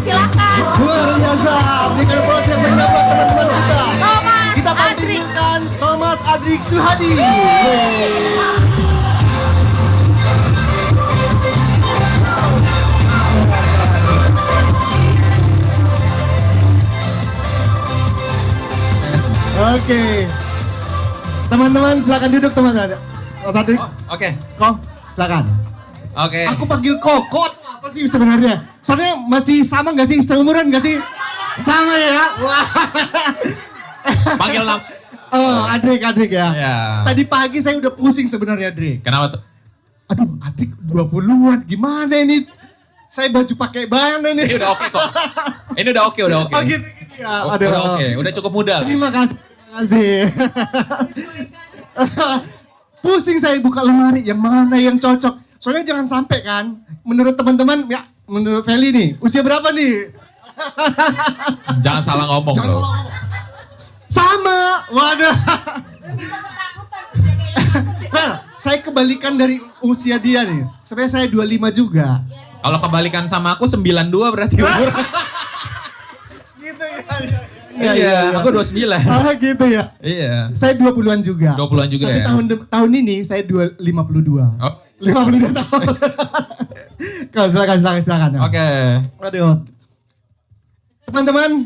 Silakan. Luar biasa. Berikan aplaus yang meriah buat teman-teman kita. Thomas Kita Adrik. panggilkan Thomas Adrik Suhadi. Oke. Teman-teman silakan duduk teman-teman. Mas Adrik, Oke. kok silakan. Oke. Aku panggil Kokot apa sih sebenarnya? Soalnya masih sama nggak sih? Seumuran nggak sih? Sama ya? Wah. Panggil nama. Oh, Adrik ya. Ya. Tadi pagi saya udah pusing sebenarnya, Adrik. Kenapa tuh? Aduh, Adrik 20-an. Gimana ini? Saya baju pakai mana nih? Ini udah oke kok. Ini udah oke. Oh gitu ya. Aduh. Udah oke. Udah cukup muda. Terima kasih. Pusing saya buka lemari, yang mana yang cocok. Soalnya jangan sampai kan, menurut teman-teman, ya menurut Feli nih, usia berapa nih? Jangan salah ngomong Jangan loh. ngomong. Sama, waduh. Fel, saya kebalikan dari usia dia nih. Sebenarnya saya 25 juga. Kalau kebalikan sama aku 92 berarti umur. Gitu ya. Iya, aku 29. Ah gitu ya. Iya. Saya 20-an juga. 20-an juga Tapi ya. tahun ini saya 52. Oh, 52 tahun. Kau silakan. oke. Aduh. Teman-teman,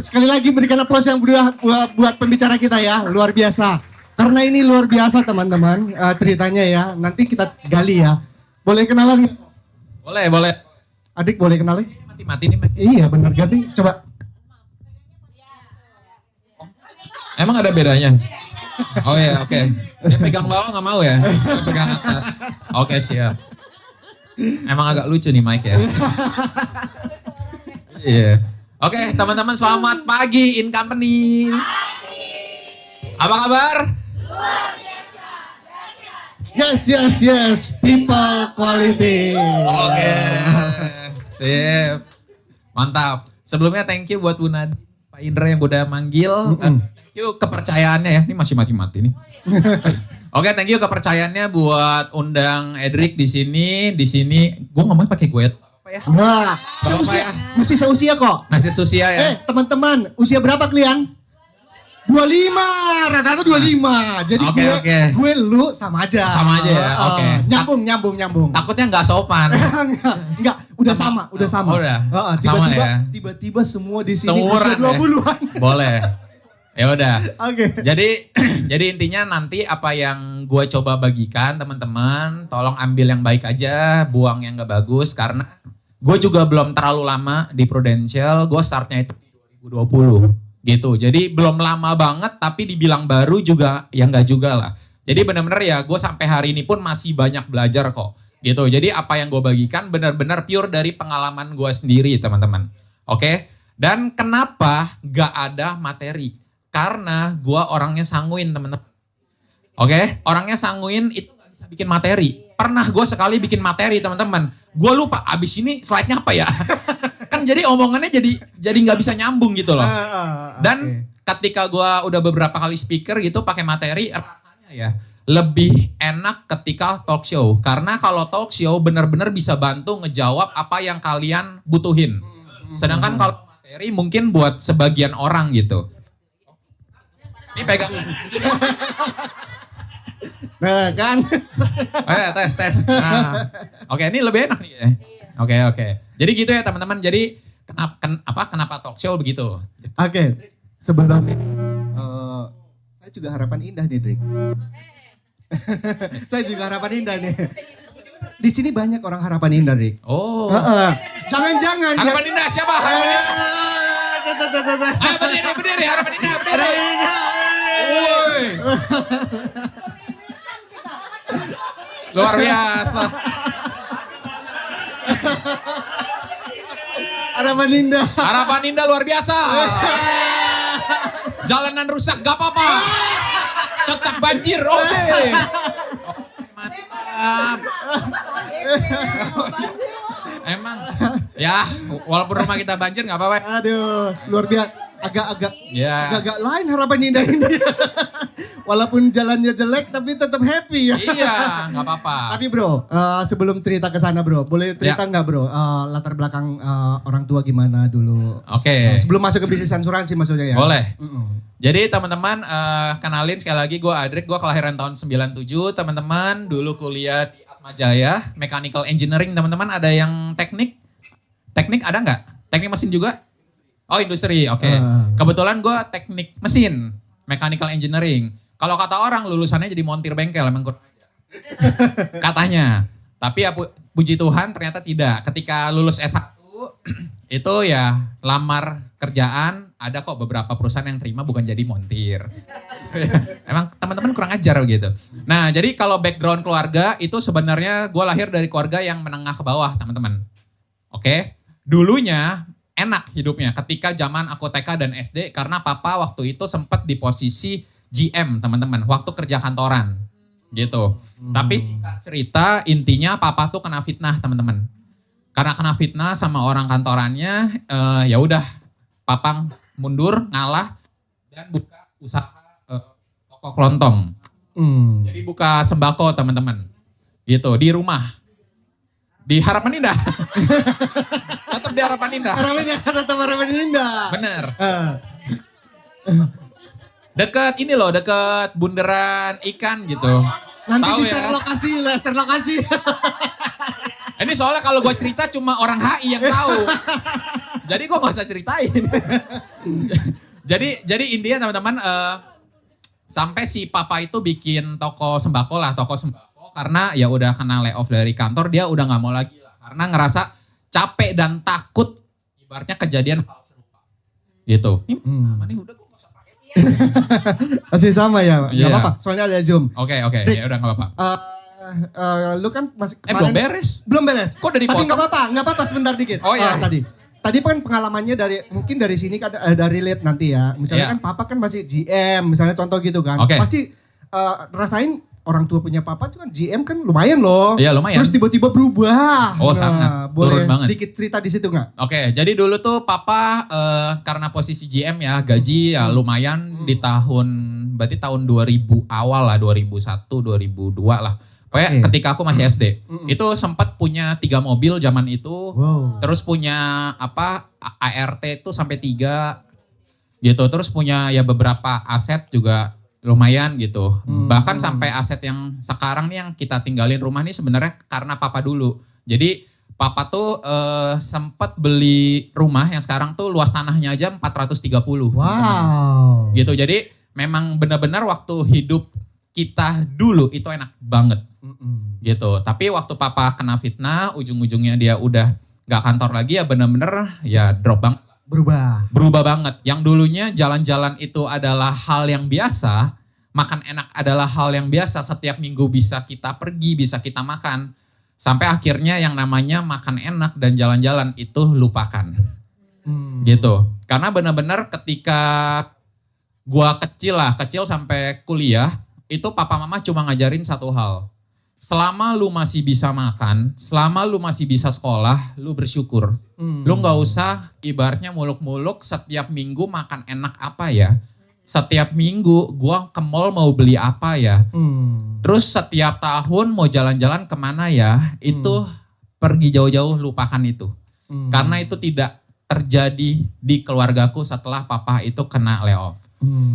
sekali lagi berikan aplaus yang buat pembicara kita ya, luar biasa. Karena ini luar biasa teman-teman ceritanya ya. Nanti kita gali ya. Boleh kenalan? Boleh. Adik boleh kenalin? Mati nih, mati. Iya benar ganti. Coba. Emang ada bedanya? Oh ya, oke. Dia pegang bawah nggak mau ya? Dia pegang atas. Oke, siap. Emang agak lucu nih Mike ya. Iya. Oke, teman-teman selamat pagi in company. Apa kabar? Yes. People quality. Oke. Sip. Mantap. Sebelumnya thank you buat Bu Nadi, Pak Indra yang udah manggil. Thank you kepercayaannya ya. Ini masih mati-mati nih. Oke, thank you kepercayaannya buat undang Edric di sini. Di sini gue ngomongnya pakai gue apa ya? Wah, Bapak ya? masih seusia kok. Masih Susia ya. Teman-teman, usia berapa kalian? 25, rata-rata 25. Jadi Oke. gue lu sama aja. Sama aja ya, oke. Nyambung. Takutnya nggak sopan. Enggak, udah sama. Oh, udah. Tiba-tiba, Sama ya? tiba-tiba semua di sini Seumuran usia 20-an. ya? Boleh. Ya udah. Oke. Jadi intinya nanti apa yang gue coba bagikan teman-teman, tolong ambil yang baik aja, buang yang gak bagus karena gue juga belum terlalu lama di Prudential, gue startnya itu di 2020 gitu. Jadi belum lama banget tapi dibilang baru juga ya enggak juga lah. Jadi benar-benar ya gue sampai hari ini pun masih banyak belajar kok gitu. Jadi apa yang gue bagikan benar-benar pure dari pengalaman gue sendiri teman-teman. Oke? Dan kenapa gak ada materi? Karena gue orangnya sanguin temen-temen. Oke, orangnya sanguin itu gak bisa bikin materi. Pernah gue sekali bikin materi teman-teman. Gue lupa abis ini slide-nya apa ya. Kan jadi omongannya jadi gak bisa nyambung gitu loh. Dan ketika gue udah beberapa kali speaker gitu pakai materi, rasanya ya lebih enak ketika talk show. Karena kalau talk show benar-benar bisa bantu ngejawab apa yang kalian butuhin. Sedangkan kalau materi mungkin buat sebagian orang gitu. Ini pegang. Nah kan. Tes. Nah. Oke, ini lebih enak nih ya. Oke. Jadi gitu ya teman-teman. Jadi kenapa talk show begitu? Oke. Sebelum saya juga harapan indah nih, Drik. Saya juga harapan indah nih. Di sini banyak orang harapan indah, Drik. Oh. Jangan-jangan. Harapan indah siapa? Harapan indah. Berdiri, harapan indah, berdiri. Woi. Luar biasa. Harapan indah. Harapan indah luar biasa. Jalanan rusak gak apa-apa. Tetap banjir, oke. Mantap. Emang ya walaupun rumah kita banjir gak apa-apa. Aduh, luar biasa. Agak-agak Ya. lain harapan indah ini. Walaupun jalannya jelek tapi tetap happy ya. Iya, nggak apa-apa. Tapi bro, sebelum cerita ke sana bro, boleh cerita nggak bro, latar belakang orang tua gimana dulu? Oke. Sebelum masuk ke bisnis asuransi maksudnya ya? Boleh. Jadi teman-teman kenalin sekali lagi gue Adrik, gue kelahiran tahun 97. Teman-teman dulu kuliah di Atmajaya, Mechanical Engineering. Teman-teman ada yang teknik? Teknik ada nggak? Teknik mesin juga? Oh industri, oke. Kebetulan gue teknik mesin, Mechanical Engineering. Kalau kata orang lulusannya jadi montir bengkel, emang kurang ajar. Katanya. Tapi ya puji Tuhan ternyata tidak. Ketika lulus S1 itu ya lamar kerjaan, ada kok beberapa perusahaan yang terima bukan jadi montir. Emang teman-teman kurang ajar gitu. Nah jadi kalau background keluarga itu sebenarnya gue lahir dari keluarga yang menengah ke bawah teman-teman. Oke, dulunya enak hidupnya ketika zaman aku TK dan SD karena papa waktu itu sempat di posisi GM teman-teman, waktu kerja kantoran gitu. Tapi singkat cerita intinya papa tuh kena fitnah teman-teman. Karena kena fitnah sama orang kantorannya, ya udah papa mundur, ngalah dan buka usaha toko kelontong. Jadi buka sembako teman-teman, gitu di rumah, di Harapan Indah. Tetap di Harapan Indah. Tetap Harapan Indah. Bener. Deket ini loh, deket bundaran ikan gitu. Nanti Tahu di ya? share lokasi. Ini soalnya kalau gue cerita cuma orang HI yang tahu. Jadi gue gak usah ceritain. jadi intinya teman-teman, sampai si papa itu bikin toko sembako. Karena ya udah kena layoff dari kantor, dia udah gak mau lagi lah. Karena ngerasa capek dan takut ibaratnya kejadian hal serupa. Gitu. Ini udah gue gak usah pakai. Masih sama ya, Iya. nggak apa-apa. Soalnya ada Zoom. Oke, ya udah gak apa-apa. Lu kan masih Belum beres. Belum beres. Kok dari Tapi potong? nggak apa-apa sebentar dikit. Oh iya. Tadi kan pengalamannya mungkin dari sini kan dari lead nanti ya. Misalnya Iya. kan papa kan masih GM, misalnya contoh gitu kan. Oke. Pasti rasain orang tua punya papa tuh kan GM kan lumayan loh. Iya lumayan. Terus tiba-tiba berubah. Oh, sangat. Boleh Turun banget. sedikit cerita di situ nggak? Oke, jadi dulu tuh papa karena posisi GM ya, gaji ya lumayan di berarti tahun 2000 awal lah, 2001, 2002 lah. Pokoknya ketika aku masih SD, itu sempat punya 3 mobil zaman itu, terus punya ART itu sampai 3 gitu, terus punya ya beberapa aset juga lumayan gitu. Bahkan sampai aset yang sekarang nih yang kita tinggalin rumah nih sebenarnya karena papa dulu. Jadi papa tuh sempat beli rumah yang sekarang tuh luas tanahnya aja 430. Wow. Gitu. Jadi memang benar-benar waktu hidup kita dulu itu enak banget. Gitu. Tapi waktu papa kena fitnah, ujung-ujungnya dia udah gak kantor lagi ya benar-benar ya drop banget. Berubah banget. Yang dulunya jalan-jalan itu adalah hal yang biasa, makan enak adalah hal yang biasa, setiap minggu bisa kita pergi, bisa kita makan. Sampai akhirnya yang namanya makan enak dan jalan-jalan itu lupakan. Gitu. Karena benar-benar ketika gua kecil sampai kuliah, itu papa mama cuma ngajarin satu hal. Selama lu masih bisa makan, selama lu masih bisa sekolah, lu bersyukur. Lu gak usah ibaratnya muluk-muluk setiap minggu makan enak apa ya. Setiap minggu gua ke mall mau beli apa ya. Terus setiap tahun mau jalan-jalan kemana ya. Itu pergi jauh-jauh lupakan itu. Karena itu tidak terjadi di keluargaku setelah papa itu kena layoff.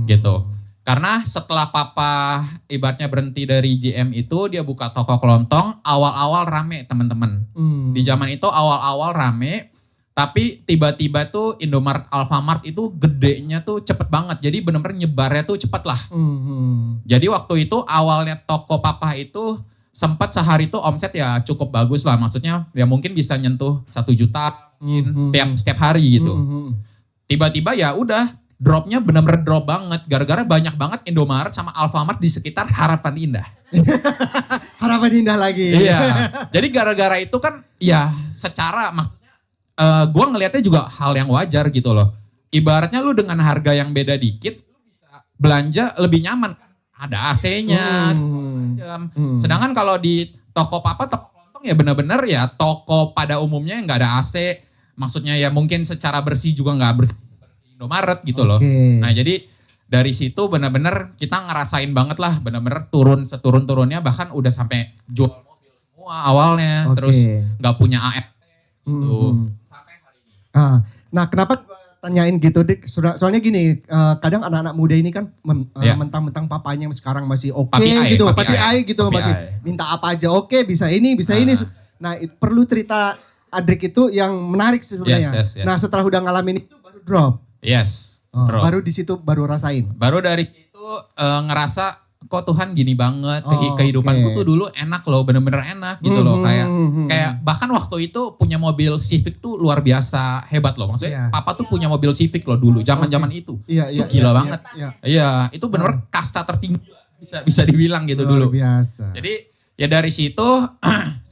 Gitu. Karena setelah papa ibaratnya berhenti dari GM itu, dia buka toko kelontong, awal-awal rame teman-teman. Di zaman itu awal-awal rame, tapi tiba-tiba tuh Indomaret, Alfamart itu gedenya tuh cepet banget. Jadi benar-benar nyebarnya tuh cepet lah. Jadi waktu itu awalnya toko papa itu sempat sehari tuh omset ya cukup bagus lah. Maksudnya ya mungkin bisa nyentuh 1 juta setiap hari gitu. Tiba-tiba ya udah. Dropnya benar-benar drop banget, gara-gara banyak banget Indomaret sama Alfamart di sekitar Harapan Indah. Harapan Indah lagi. Iya, jadi gara-gara itu kan ya secara maksudnya gue ngelihatnya juga hal yang wajar gitu loh. Ibaratnya lu dengan harga yang beda dikit, lu bisa belanja lebih nyaman. Ada AC-nya, macam. Sedangkan kalau di toko papa, toko kelontong ya benar-benar ya toko pada umumnya nggak ada AC. Maksudnya ya mungkin secara bersih juga nggak bersih Indomaret gitu loh. Nah jadi dari situ benar-benar kita ngerasain banget lah, benar-benar turun seturun-turunnya, bahkan udah sampai jual mobil semua awalnya, Oke. terus nggak punya AF gitu. Sampai hari ini. Nah, kenapa gua tanyain gitu, Dik? Soalnya gini, kadang anak-anak muda ini kan Iya. mentang-mentang papanya yang sekarang masih oke Papi ai, gitu, papi papi ai. ai gitu, Papi masih ai. minta apa aja oke, bisa ini, bisa ini. Nah, perlu cerita Adrik itu yang menarik sebenarnya. Yes. Nah, setelah udah ngalamin itu baru drop. Yes, bro. Baru di situ baru rasain. Baru dari situ ngerasa kok Tuhan gini banget, kehidupanku oke. tuh dulu enak loh, bener-bener enak gitu loh, kayak bahkan waktu itu punya mobil Civic tuh luar biasa hebat loh, maksudnya Iya. papa tuh punya mobil Civic loh dulu, zaman-zaman itu. Iya, Itu gila banget. Iya. Iya, itu bener-bener kasta tertinggi bisa dibilang gitu Luar dulu. biasa. Jadi ya dari situ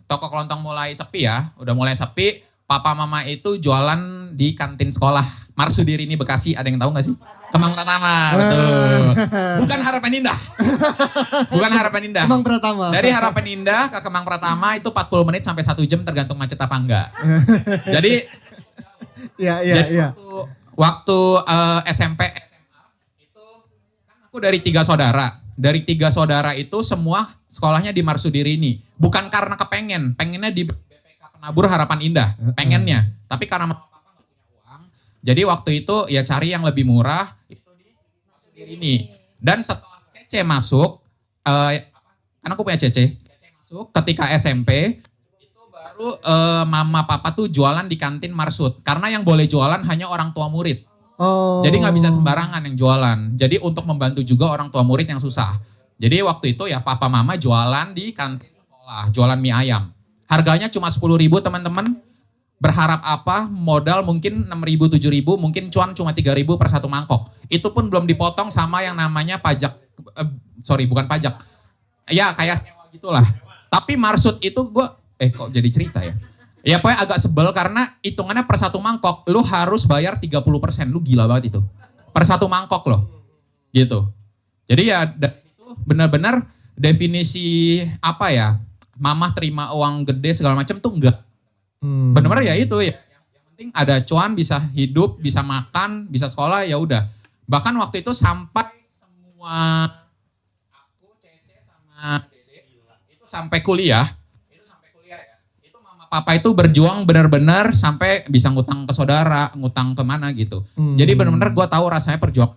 toko kelontong mulai sepi ya, udah mulai sepi. Papa mama itu jualan di kantin sekolah Marsudiri ini Bekasi, ada yang tahu nggak sih? Kemang Pratama, betul. Bukan Harapan Indah. Bukan Harapan Indah. Kemang Pratama. Dari Harapan Indah ke Kemang Pratama itu 40 menit sampai 1 jam tergantung macet apa enggak. Jadi Iya. waktu SMP SMA itu kan aku dari 3 saudara. Dari 3 saudara itu semua sekolahnya di Marsudiri ini. Bukan karena pengennya di BPK Penabur Harapan Indah, pengennya. Tapi karena mama papa nggak punya uang, jadi waktu itu ya cari yang lebih murah itu di Marsudiri ini. Dan setelah Cece masuk, kan aku punya Cece masuk ketika SMP itu baru mama papa tuh jualan di kantin Marsud. Karena yang boleh jualan hanya orang tua murid. Jadi nggak bisa sembarangan yang jualan. Jadi untuk membantu juga orang tua murid yang susah. Jadi waktu itu ya papa mama jualan di kantin sekolah, jualan mie ayam. Harganya cuma 10.000 teman-teman. Berharap apa? Modal mungkin 6.000, 7.000, mungkin cuan cuma 3.000 per satu mangkok. Itu pun belum dipotong sama yang namanya pajak, bukan pajak. Ya kayak sewa gitulah. Tapi Marsud itu gue, kok jadi cerita ya? Ya pokoknya agak sebel karena hitungannya per satu mangkok, lu harus bayar 30%, lu gila banget itu. Per satu mangkok loh, gitu. Jadi ya dari itu benar-benar definisi apa ya, mamah terima uang gede segala macam tuh enggak. Benar-benar ya itu ya. Yang penting ada cuan, bisa hidup, bisa makan, bisa sekolah, ya udah. Bahkan waktu itu sampai semua aku, Cece sama Dede itu sampai kuliah. Papa itu berjuang benar-benar sampai bisa ngutang ke saudara, ngutang kemana gitu. Jadi benar-benar gue tahu rasanya perjuangan.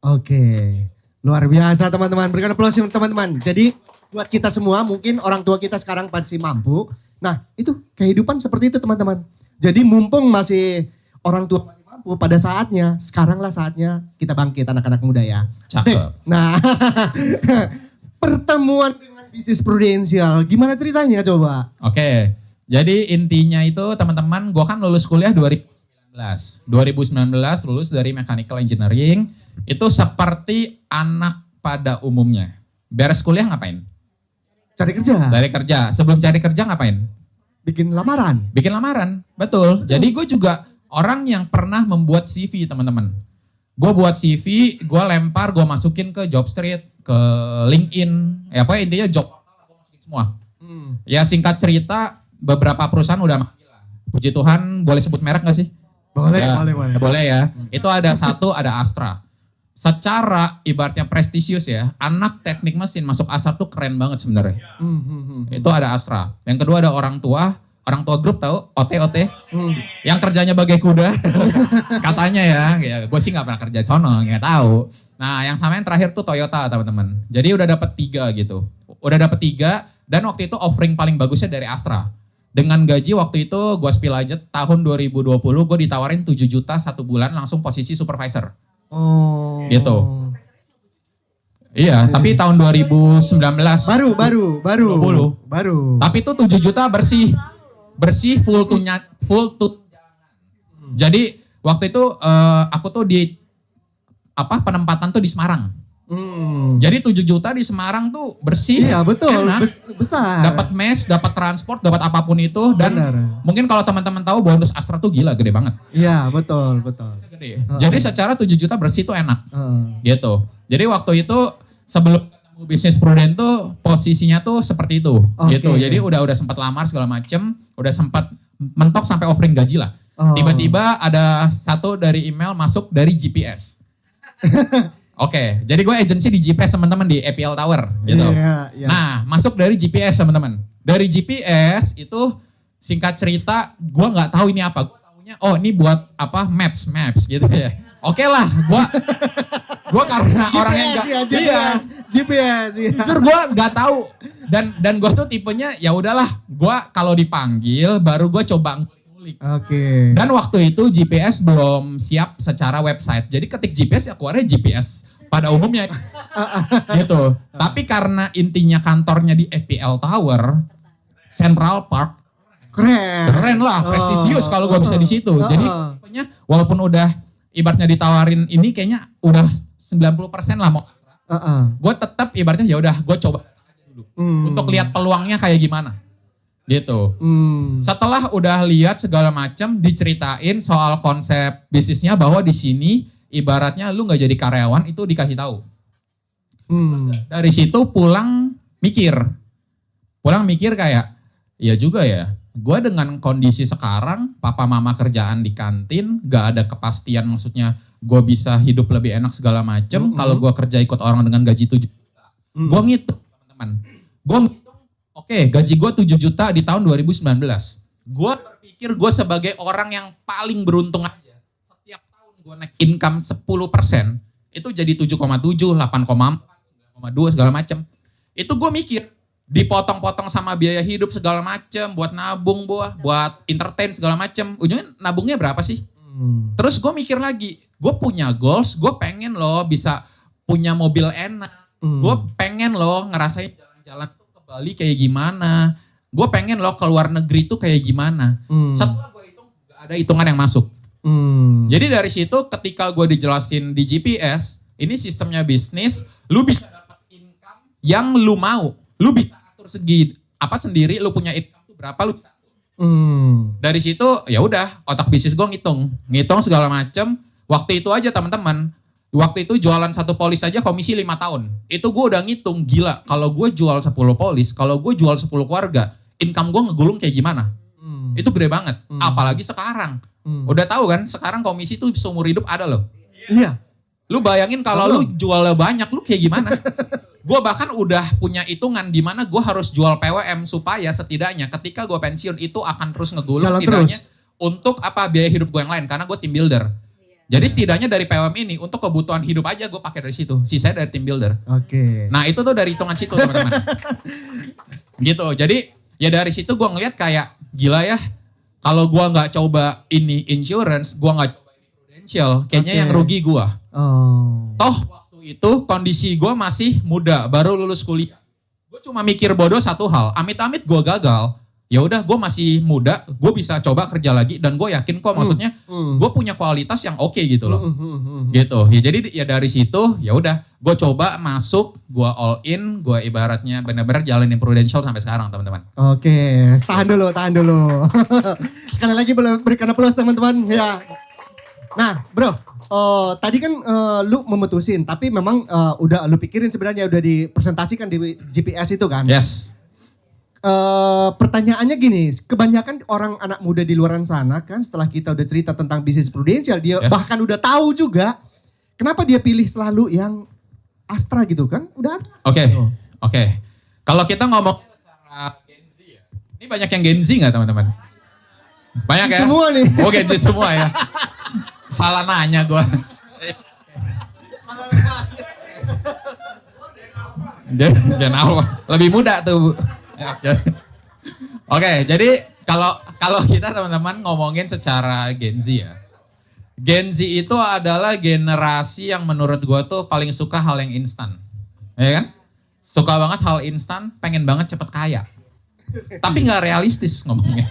Oke, luar biasa teman-teman. Berikan aplaus teman-teman. Jadi buat kita semua, mungkin orang tua kita sekarang pasti mampu. Nah itu kehidupan seperti itu teman-teman. Jadi mumpung masih orang tua masih mampu, pada saatnya, sekaranglah saatnya kita bangkit anak-anak muda ya. Cakep. Nah pertemuan dengan bisnis prudensial, gimana ceritanya coba? Oke. Jadi intinya itu teman-teman, gue kan lulus kuliah 2019. 2019 lulus dari Mechanical Engineering. Itu seperti anak pada umumnya. Beres kuliah ngapain? Cari kerja? Cari kerja. Sebelum cari kerja ngapain? Bikin lamaran? Bikin lamaran, betul. Jadi gue juga orang yang pernah membuat CV teman-teman. Gue buat CV, gue lempar, gue masukin ke Jobstreet, ke LinkedIn. Ya pokoknya intinya job portal gue masukin semua. Ya singkat cerita, beberapa perusahaan udah manggil lah. Puji Tuhan, boleh sebut merek gak sih? Boleh, Ya, boleh. Boleh ya. Itu ada ada Astra. Secara ibaratnya prestisius ya, anak teknik mesin masuk Astra tuh keren banget sebenarnya. Itu ada Astra. Yang kedua ada orang tua grup tahu? OT. Yang kerjanya bagai kuda. Katanya ya gue sih gak pernah kerja di sono, gak tahu. Nah yang sama yang terakhir tuh Toyota teman-teman. Jadi udah dapet 3 gitu. Udah dapet 3 dan waktu itu offering paling bagusnya dari Astra. Dengan gaji waktu itu gue spill aja tahun 2020 gue ditawarin 7 juta 1 bulan langsung posisi supervisor. Gitu. Iya, tapi tahun 2019. Baru. Tapi itu 7 juta bersih full tunjangan. Jadi waktu itu aku tuh di penempatan tuh di Semarang. Jadi 7 juta di Semarang tuh bersih. Iya betul, enak. Besar. Dapat mes, dapat transport, dapat apapun itu dan Benar. mungkin kalau teman-teman tahu bonus Astra tuh gila gede banget. Iya betul. Gede. Jadi secara 7 juta bersih tuh enak. Gitu. Jadi waktu itu sebelum ketemu bisnis prudent tuh posisinya tuh seperti itu. Gitu. Jadi udah sempat lamar segala macem, udah sempat mentok sampai offering gaji lah. Tiba-tiba ada satu dari email masuk dari GPS. Oke, jadi gue agency di GPS teman-teman di APL Tower gitu. Iya, iya. Nah, masuk dari GPS teman-teman. Dari GPS itu singkat cerita, gue nggak tahu ini apa. Gue tahunya, oh ini buat apa? Maps gitu ya. Oke lah, gue karena orang yang nggak, ya, GPS. Iya. jujur gue nggak tahu. Dan gue tuh tipenya ya udahlah, gue kalau dipanggil baru gue coba ngulik. Oke. Dan waktu itu GPS belum siap secara website. Jadi ketik GPS ya keluarnya GPS pada umumnya gitu. Tapi karena intinya kantornya di APL Tower, Central Park, keren lah, prestisius kalau gua bisa di situ. Jadi tipenya walaupun udah ibaratnya ditawarin ini kayaknya udah 90% lah mau. Gue tetap ibaratnya ya udah gue coba dulu untuk lihat peluangnya kayak gimana. Gitu. Setelah udah lihat segala macam, diceritain soal konsep bisnisnya bahwa di sini ibaratnya lu nggak jadi karyawan itu dikasih tahu. Dari situ pulang mikir kayak, ya juga ya. Gue dengan kondisi sekarang, papa mama kerjaan di kantin, nggak ada kepastian maksudnya gue bisa hidup lebih enak segala macam. Kalau gue kerja ikut orang dengan gaji 7 juta, gue ngitung teman-teman. Gue Oke, gaji gue 7 juta di tahun 2019. Gue berpikir gue sebagai orang yang paling beruntung aja. Setiap tahun gue naik income 10%, itu jadi 7,7, 8,4, 9,2 segala macam. Itu gue mikir, dipotong-potong sama biaya hidup segala macam, buat nabung, buat entertain segala macam. Ujungnya nabungnya berapa sih? Terus gue mikir lagi, gue punya goals, gue pengen loh bisa punya mobil enak. Gue pengen loh ngerasain jalan-jalan Bali kayak gimana, gue pengen loh ke luar negeri tuh kayak gimana. Setelah gue hitung, gak ada hitungan yang masuk. Jadi dari situ ketika gue dijelasin di GPS, ini sistemnya bisnis, lu bisa dapat income yang lu mau. Lu bisa atur sendiri, lu punya income tuh berapa, lu bisa atur. Dari situ ya udah otak bisnis gue ngitung segala macem. Waktu itu aja teman-teman. Waktu itu jualan 1 polis aja komisi 5 tahun. Itu gue udah ngitung, gila. Kalau gue jual 10 polis, kalau gue jual 10 keluarga, income gue ngegulung kayak gimana? Itu gede banget. Apalagi sekarang. Udah tahu kan, sekarang komisi tuh seumur hidup ada loh. Iya. Lu bayangin kalau lu jual banyak, lu kayak gimana? Gue bahkan udah punya hitungan di mana gue harus jual PWM supaya setidaknya ketika gue pensiun itu akan terus ngegulung Jalan setidaknya terus. untuk apa biaya hidup gue yang lain. Karena gue team builder. Jadi setidaknya dari PWM ini untuk kebutuhan hidup aja gue pakai dari situ. Sisanya dari team builder. Oke. Nah itu tuh dari hitungan situ teman-teman. Gitu. Jadi ya dari situ gue ngeliat kayak gila ya. Kalau gue nggak coba ini insurance, gue nggak coba ini prudential, kayaknya yang rugi gue. Toh waktu itu kondisi gue masih muda, baru lulus kuliah. Gue cuma mikir bodoh satu hal. Amit-amit gue gagal. Ya udah gue masih muda, gue bisa coba kerja lagi dan gue yakin kok maksudnya gue punya kualitas yang oke gitu loh. Gitu. Ya jadi ya dari situ ya udah gue coba masuk, gue all in, gue ibaratnya benar-benar jalanin prudential sampai sekarang teman-teman. Oke, tahan dulu. Sekali lagi berikan aplaus teman-teman ya. Nah, bro, tadi kan lu memutusin, tapi memang udah lu pikirin sebenarnya udah dipresentasikan di GPS itu kan? Yes. Pertanyaannya gini, kebanyakan orang anak muda di luaran sana kan setelah kita udah cerita tentang bisnis prudensial, dia bahkan udah tahu juga kenapa dia pilih selalu yang Astra gitu kan? Udah ada. Oke. Kalau kita ngomong secara Gen Z ya, ini banyak yang Gen Z nggak teman-teman? Banyak ya? Semua nih. Oh Gen Z semua ya? Salah nanya gue. Gen apa? Lebih muda tuh. Oke, jadi kalau kita teman-teman ngomongin secara Gen Z ya. Gen Z itu adalah generasi yang menurut gue tuh paling suka hal yang instan. Ya kan? Suka banget hal instan, pengen banget cepet kaya. Tapi gak realistis ngomongnya.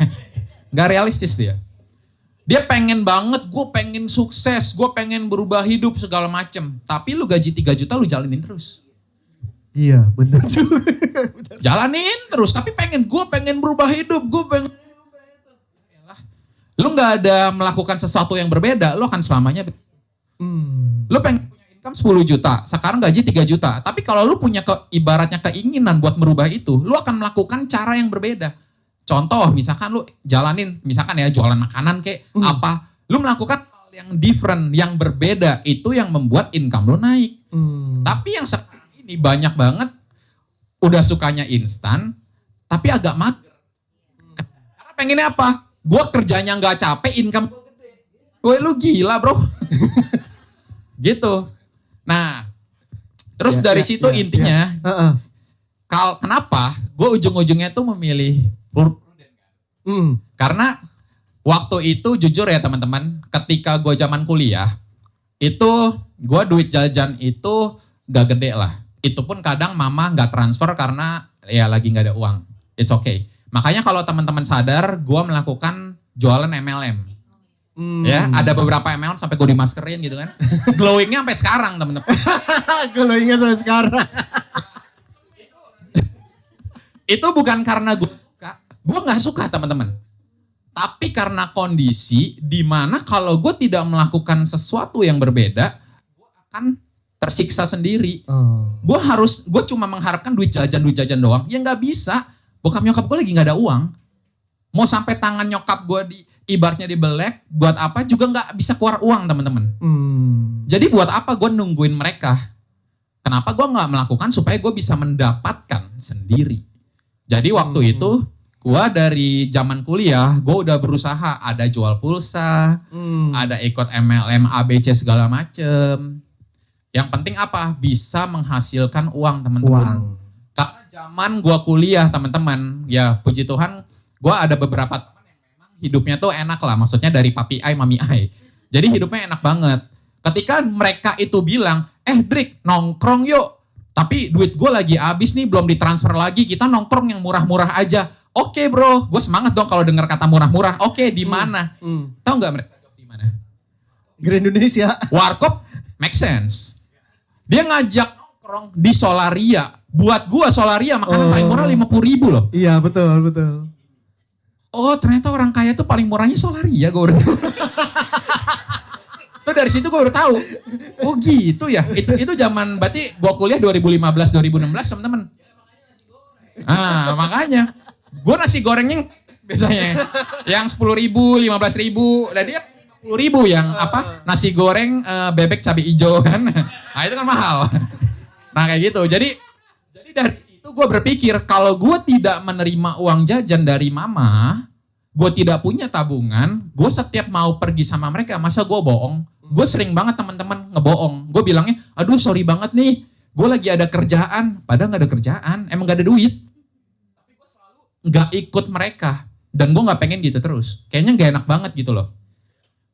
Gak realistis dia. Dia pengen banget, gue pengen sukses, gue pengen berubah hidup segala macem. Tapi lu gaji 3 juta lu jalanin terus. Iya benar juga. Jalanin terus, tapi gue pengen berubah hidup, gue pengen. Lu gak ada melakukan sesuatu yang berbeda, lu akan selamanya. Lu pengen punya income 10 juta, sekarang gaji 3 juta. Tapi kalau lu punya ibaratnya keinginan buat merubah itu, lu akan melakukan cara yang berbeda. Contoh, misalkan lu jalanin, misalkan ya jualan makanan kayak apa. Lu melakukan hal yang different, yang berbeda, itu yang membuat income lo naik. Tapi yang sekarang ini banyak banget udah sukanya instan, tapi agak mager. Karena pengennya apa? Gue kerjanya nggak capek, income gue gede. Gue lu gila bro. Gitu. Nah, terus dari situ intinya, kenapa gue ujung-ujungnya tuh memilih prudent. Karena waktu itu jujur ya teman-teman, ketika gue zaman kuliah, itu gue duit jajan itu gak gede lah. Itu pun kadang mama gak transfer karena ya lagi gak ada uang. It's okay. Makanya kalau teman-teman sadar, gue melakukan jualan MLM. Ya, ada beberapa MLM sampai gue dimaskerin gitu kan. Glowingnya sampai sekarang teman-teman. Glowingnya sampai sekarang. Itu bukan karena gue suka. Gue gak suka teman-teman. Tapi karena kondisi di mana kalau gue tidak melakukan sesuatu yang berbeda, gue akan tersiksa sendiri. Gue cuma mengharapkan duit jajan doang. Ya nggak bisa. Bokap nyokap gue lagi nggak ada uang. Mau sampai tangan nyokap gue ibaratnya dibelek, buat apa juga nggak bisa keluar uang teman-teman. Jadi buat apa gue nungguin mereka? Kenapa gue nggak melakukan supaya gue bisa mendapatkan sendiri? Jadi waktu itu gue dari zaman kuliah, gue udah berusaha, ada jual pulsa, ada ikut MLM, ABC segala macem. Yang penting apa? Bisa menghasilkan uang teman-teman. Karena zaman gue kuliah teman-teman, ya puji Tuhan, gue ada beberapa teman yang memang hidupnya tuh enak lah. Maksudnya dari papi ai, mami ai. Jadi hidupnya enak banget. Ketika mereka itu bilang, Drik nongkrong yuk. Tapi duit gue lagi habis nih, belum ditransfer lagi, kita nongkrong yang murah-murah aja. Oke bro, gue semangat dong kalau dengar kata murah-murah. Oke, di mana? Tahu nggak mereka di mana? Grand Indonesia. Warkop, make sense. Dia ngajak nongkrong di Solaria. Buat gue Solaria makanan paling murah 50.000 loh. Iya betul. Oh ternyata orang kaya tuh paling murahnya Solaria, gue udah tahu. Tuh dari situ gue udah tahu. Oh gitu ya. Itu zaman berarti gue kuliah 2015-2016 teman-teman. Nah makanya. Gue nasi gorengnya biasanya yang 10.000, 15.000, dan dia 10.000 yang apa nasi goreng bebek cabai hijau kan, nah itu kan mahal. Nah kayak gitu. Jadi dari situ gue berpikir kalau gue tidak menerima uang jajan dari mama, gue tidak punya tabungan, gue setiap mau pergi sama mereka masa gue bohong. Gue sering banget teman-teman ngebohong. Gue bilangnya, aduh sorry banget nih, gue lagi ada kerjaan, padahal nggak ada kerjaan, emang gak ada duit. Nggak ikut mereka dan gue nggak pengen gitu terus, kayaknya nggak enak banget gitu loh.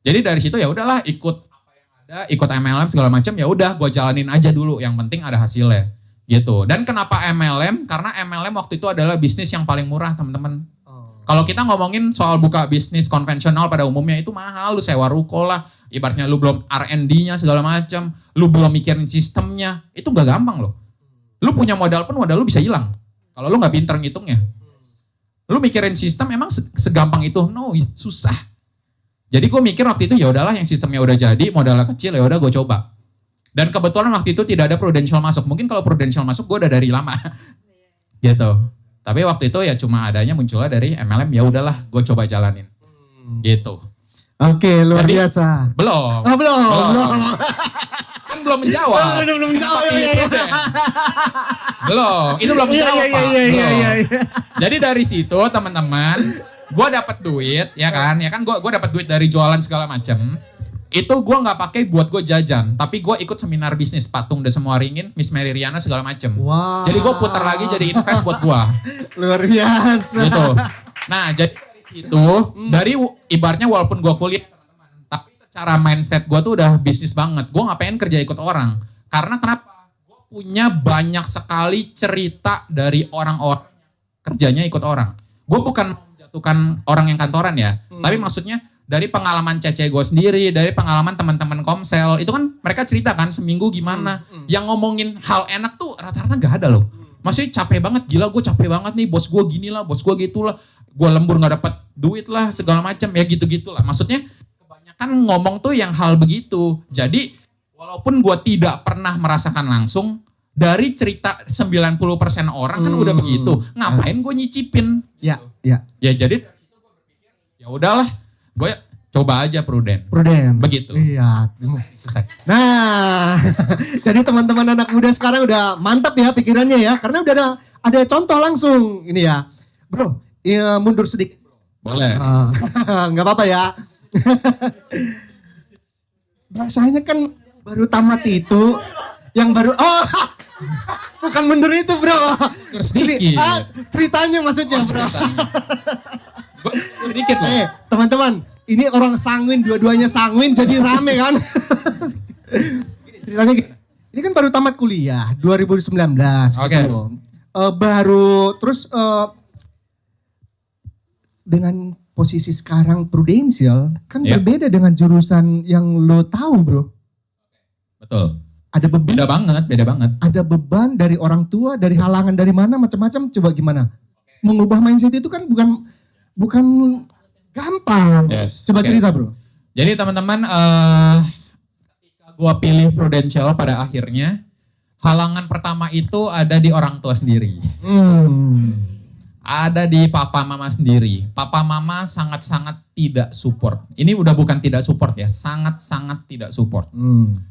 Jadi dari situ ya udahlah, ikut apa yang ada, ikut MLM segala macam, ya udah gue jalanin aja dulu, yang penting ada hasilnya gitu. Dan kenapa MLM? Karena MLM waktu itu adalah bisnis yang paling murah teman-teman. Kalau kita ngomongin soal buka bisnis konvensional pada umumnya itu mahal, lu sewa ruko lah, ibaratnya lu belum R&D-nya segala macam, lu belum mikirin sistemnya, itu nggak gampang loh. Lu punya modal pun modal lu bisa hilang kalau lu nggak pinter ngitungnya. Lu mikirin sistem emang segampang itu? No, susah. Jadi gue mikir waktu itu ya udahlah, yang sistemnya udah jadi, modalnya kecil, ya udah gue coba. Dan kebetulan waktu itu tidak ada Prudential masuk. Mungkin kalau Prudential masuk gue udah dari lama. Gitu. Tapi waktu itu ya cuma adanya munculnya dari MLM, ya udahlah gue coba jalanin. Gitu. Oke, luar biasa. Belum. Belum. Kan belum menjawab. Belum menjawab. Belum, itu belum menjawab Pak. Iya. Jadi dari situ teman-teman, gue dapat duit, ya kan gue dapat duit dari jualan segala macem. Itu gue nggak pakai buat gue jajan, tapi gue ikut seminar bisnis Patung De Semua Ringin, Miss Mary Riana segala macem. Wow. Jadi gue putar lagi jadi invest buat gue. Luar biasa. Gitu. Nah jadi dari situ, dari ibaratnya walaupun gue kuliah teman-teman, tapi secara mindset gue tuh udah bisnis banget. Gue nggak pengen kerja ikut orang. Karena kenapa? Punya banyak sekali cerita dari orang-orang kerjanya ikut orang. Gue bukan menjatuhkan orang yang kantoran ya, tapi maksudnya dari pengalaman Cece gue sendiri, dari pengalaman teman-teman Komsel, itu kan mereka cerita kan seminggu gimana. Yang ngomongin hal enak tuh rata-rata gak ada loh. Maksudnya capek banget, gila gue capek banget nih, bos gue gini lah, bos gue gitu lah, gue lembur gak dapet duit lah, segala macam ya gitu-gitu lah. Maksudnya kebanyakan ngomong tuh yang hal begitu. Jadi walaupun gue tidak pernah merasakan langsung, dari cerita 90% orang kan udah begitu. Ngapain gue nyicipin? Ya. Ya jadi ya udahlah. Gue Coba aja prudent. Prudent. Begitu. Iya. Selesai. Nah, jadi teman-teman anak muda sekarang udah mantap ya pikirannya ya, karena udah ada contoh langsung ini ya, bro. Ya, mundur sedikit. Boleh. Nggak apa-apa ya. Bahasanya kan baru tamat itu, yang baru bukan mundur itu bro. Mundur sedikit. Ceritanya maksudnya bro. Sedikit loh. Teman-teman, ini orang sanguin, dua-duanya sanguin jadi rame kan. Ceritanya gini, ini kan baru tamat kuliah 2019 Oke. gitu. Baru terus dengan posisi sekarang Prudential kan Yep. berbeda dengan jurusan yang lo tahu bro. Betul. Ada beban, Beda banget. ada beban dari orang tua, dari halangan dari mana, macam-macam. Coba gimana? Mengubah mindset itu kan bukan gampang. Yes. Coba Oke. cerita bro. Jadi teman-teman, ketika gue pilih Prudential pada akhirnya, halangan pertama itu ada di orang tua sendiri. Ada di papa mama sendiri. Papa mama sangat-sangat tidak support. Ini udah bukan tidak support ya, sangat-sangat tidak support.